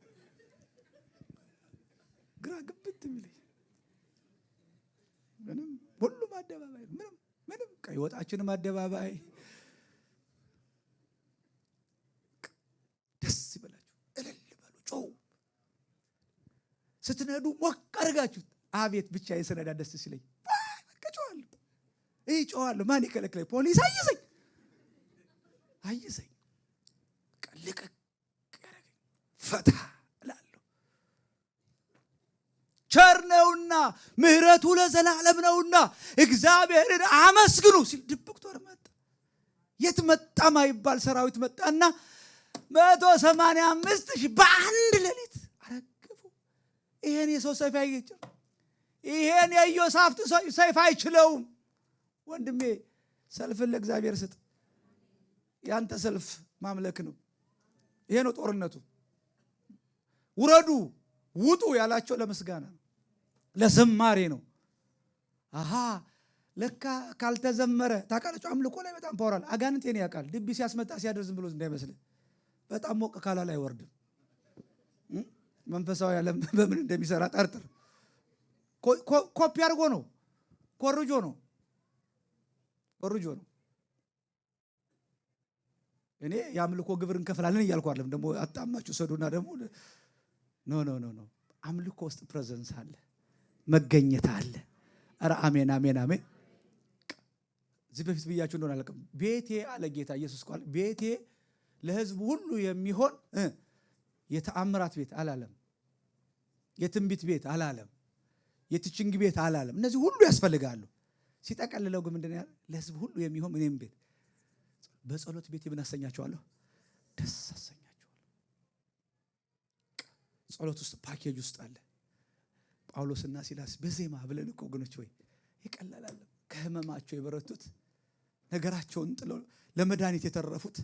ግራ ግብት የሚለኝ ምንም ሁሉም አደባባይ ምንም ቀይ ወጣችንም አደባባይ። ደስ ይበላችሁ፣ እልል በሉ፣ ጮው። ስትነዱ ሞቅ አድርጋችሁት። አቤት ብቻ የሰነዳ ደስ ሲለኝ ጮዋለሁ። ማን ይከለክለኝ? ፖሊስ አይዘኝ ቀልቀቅ ያረገኝ ፈታ እላለሁ። ቸር ነውና ምሕረቱ ለዘላለም ነውና እግዚአብሔርን አመስግኑ ሲል ድብቅ ጦር መጣ። የት መጣ ማይባል ሰራዊት መጣና 185,000 በአንድ ሌሊት አረገፉ። ይሄን የሰው ሰይፍ አይችልም። ይሄን የኢዮሳፍጥ ሰይፍ አይችለውም። ወንድሜ ሰልፍን ለእግዚአብሔር ስጥ። ያንተ ሰልፍ ማምለክ ነው። ይሄ ነው ጦርነቱ። ውረዱ ውጡ ያላቸው ለምስጋና ነው፣ ለዝማሬ ነው። አሃ ለካ ካልተዘመረ ታውቃላችሁ። አምልኮ ላይ በጣም ፓወር አለ። አጋንንት የኔ ያውቃል። ድቢ ሲያስመጣ ሲያደር ዝም ብሎ እንዳይመስልህ። በጣም ሞቅ ካላል አይወርድም። መንፈሳዊ ዓለም በምን እንደሚሰራ ጠርጥር። ኮፒ አድርጎ ነው፣ ኮርጆ ነው። እኔ የአምልኮ ግብር እንከፍላለን እያልኩ አይደለም። ደግሞ አጣማችሁ ሰዱና ደግሞ ኖ አምልኮ ውስጥ ፕሬዘንስ አለ፣ መገኘት አለ። ኧረ አሜን አሜን አሜን። እዚህ በፊት ብያችሁ እንደሆነ አላውቅም። ቤቴ አለ ጌታ ኢየሱስ ቃል ቤቴ ለሕዝቡ ሁሉ የሚሆን የተአምራት ቤት አላለም። የትንቢት ቤት አላለም። የቲችንግ ቤት አላለም። እነዚህ ሁሉ ያስፈልጋሉ። ሲጠቀልለው ግን ምንድን ነው? ለሕዝቡ ሁሉ የሚሆን እኔም ቤት በጸሎት ቤት ምን አሰኛቸዋለሁ? ደስ አሰኛቸዋለሁ። ጸሎት ውስጥ ፓኬጅ ውስጥ አለ። ጳውሎስና ሲላስ በዜማ ብለን እኮ ወገኖች ወይ ይቀላል። ከህመማቸው የበረቱት ነገራቸውን ጥለው ለመድኃኒት የተረፉት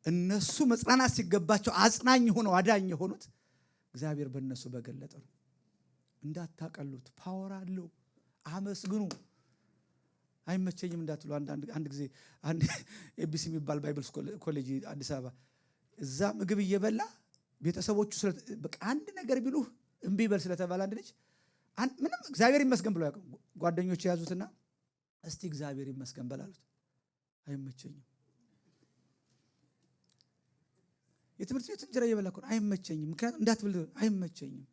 እነሱ መጽናናት ሲገባቸው አጽናኝ ሆነው አዳኝ የሆኑት እግዚአብሔር በእነሱ በገለጠ ነው። እንዳታቀሉት፣ ፓወር አለው። አመስግኑ። አይመቸኝም እንዳትሉ። አንድ ጊዜ አንድ ኤቢሲ የሚባል ባይብል ኮሌጅ አዲስ አበባ እዛ ምግብ እየበላ ቤተሰቦቹ በቃ አንድ ነገር ቢሉ እምቢ በል ስለተባለ አንድ ልጅ ምንም እግዚአብሔር ይመስገን ብሎ ያውቁ ጓደኞች የያዙትና እስቲ እግዚአብሔር ይመስገን በላሉት። አይመቸኝም። የትምህርት ቤት እንጀራ እየበላ እኮ አይመቸኝም። ምክንያቱም እንዳትብል አይመቸኝም።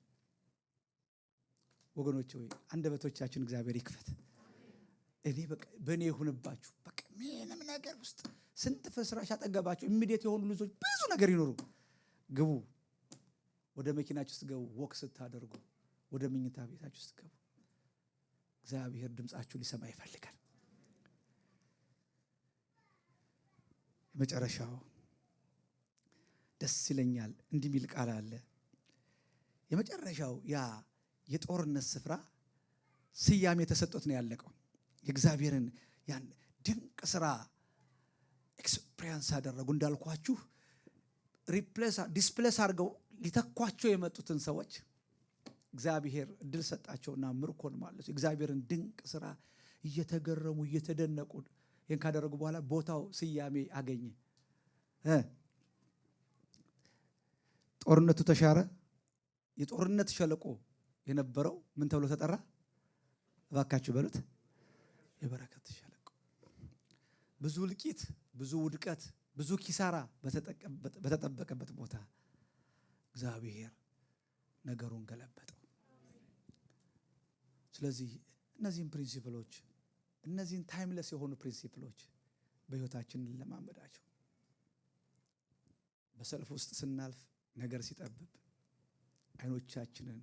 ወገኖች ሆይ አንደበቶቻችን እግዚአብሔር ይክፈት። እኔ በቃ በእኔ ይሁንባችሁ። በቃ ምንም ነገር ውስጥ ስንት ፍርስራሽ አጠገባችሁ ኢሚዲየት የሆኑ ልጆች ብዙ ነገር ይኖሩ። ግቡ፣ ወደ መኪናችሁ ውስጥ ገቡ። ወክ ስታደርጉ ወደ መኝታ ቤታችሁ ውስጥ ገቡ። እግዚአብሔር ድምጻችሁ ሊሰማ ይፈልጋል። የመጨረሻው ደስ ይለኛል እንዲህ የሚል ቃል አለ። የመጨረሻው ያ የጦርነት ስፍራ ስያሜ ተሰጥቶት ነው ያለቀው። የእግዚአብሔርን ያን ድንቅ ስራ ኤክስፒሪየንስ አደረጉ። እንዳልኳችሁ ዲስፕሌስ አድርገው ሊተኳቸው የመጡትን ሰዎች እግዚአብሔር እድል ሰጣቸውና ምርኮን ማለት እግዚአብሔርን ድንቅ ስራ እየተገረሙ እየተደነቁ ይህን ካደረጉ በኋላ ቦታው ስያሜ አገኘ። ጦርነቱ ተሻረ። የጦርነት ሸለቆ የነበረው ምን ተብሎ ተጠራ? እባካችሁ በሉት፣ የበረከት ሸለቆ። ብዙ እልቂት፣ ብዙ ውድቀት፣ ብዙ ኪሳራ በተጠበቀበት ቦታ እግዚአብሔር ነገሩን ገለበጠው። ስለዚህ እነዚህን ፕሪንሲፕሎች እነዚህን ታይምለስ የሆኑ ፕሪንሲፕሎች በህይወታችን እንለማመዳቸው። በሰልፍ ውስጥ ስናልፍ ነገር ሲጠብብ አይኖቻችንን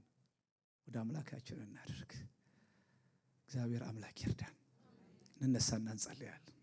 ወደ አምላካችን እናድርግ። እግዚአብሔር አምላክ ይርዳን። እንነሳና እንጸልያለን።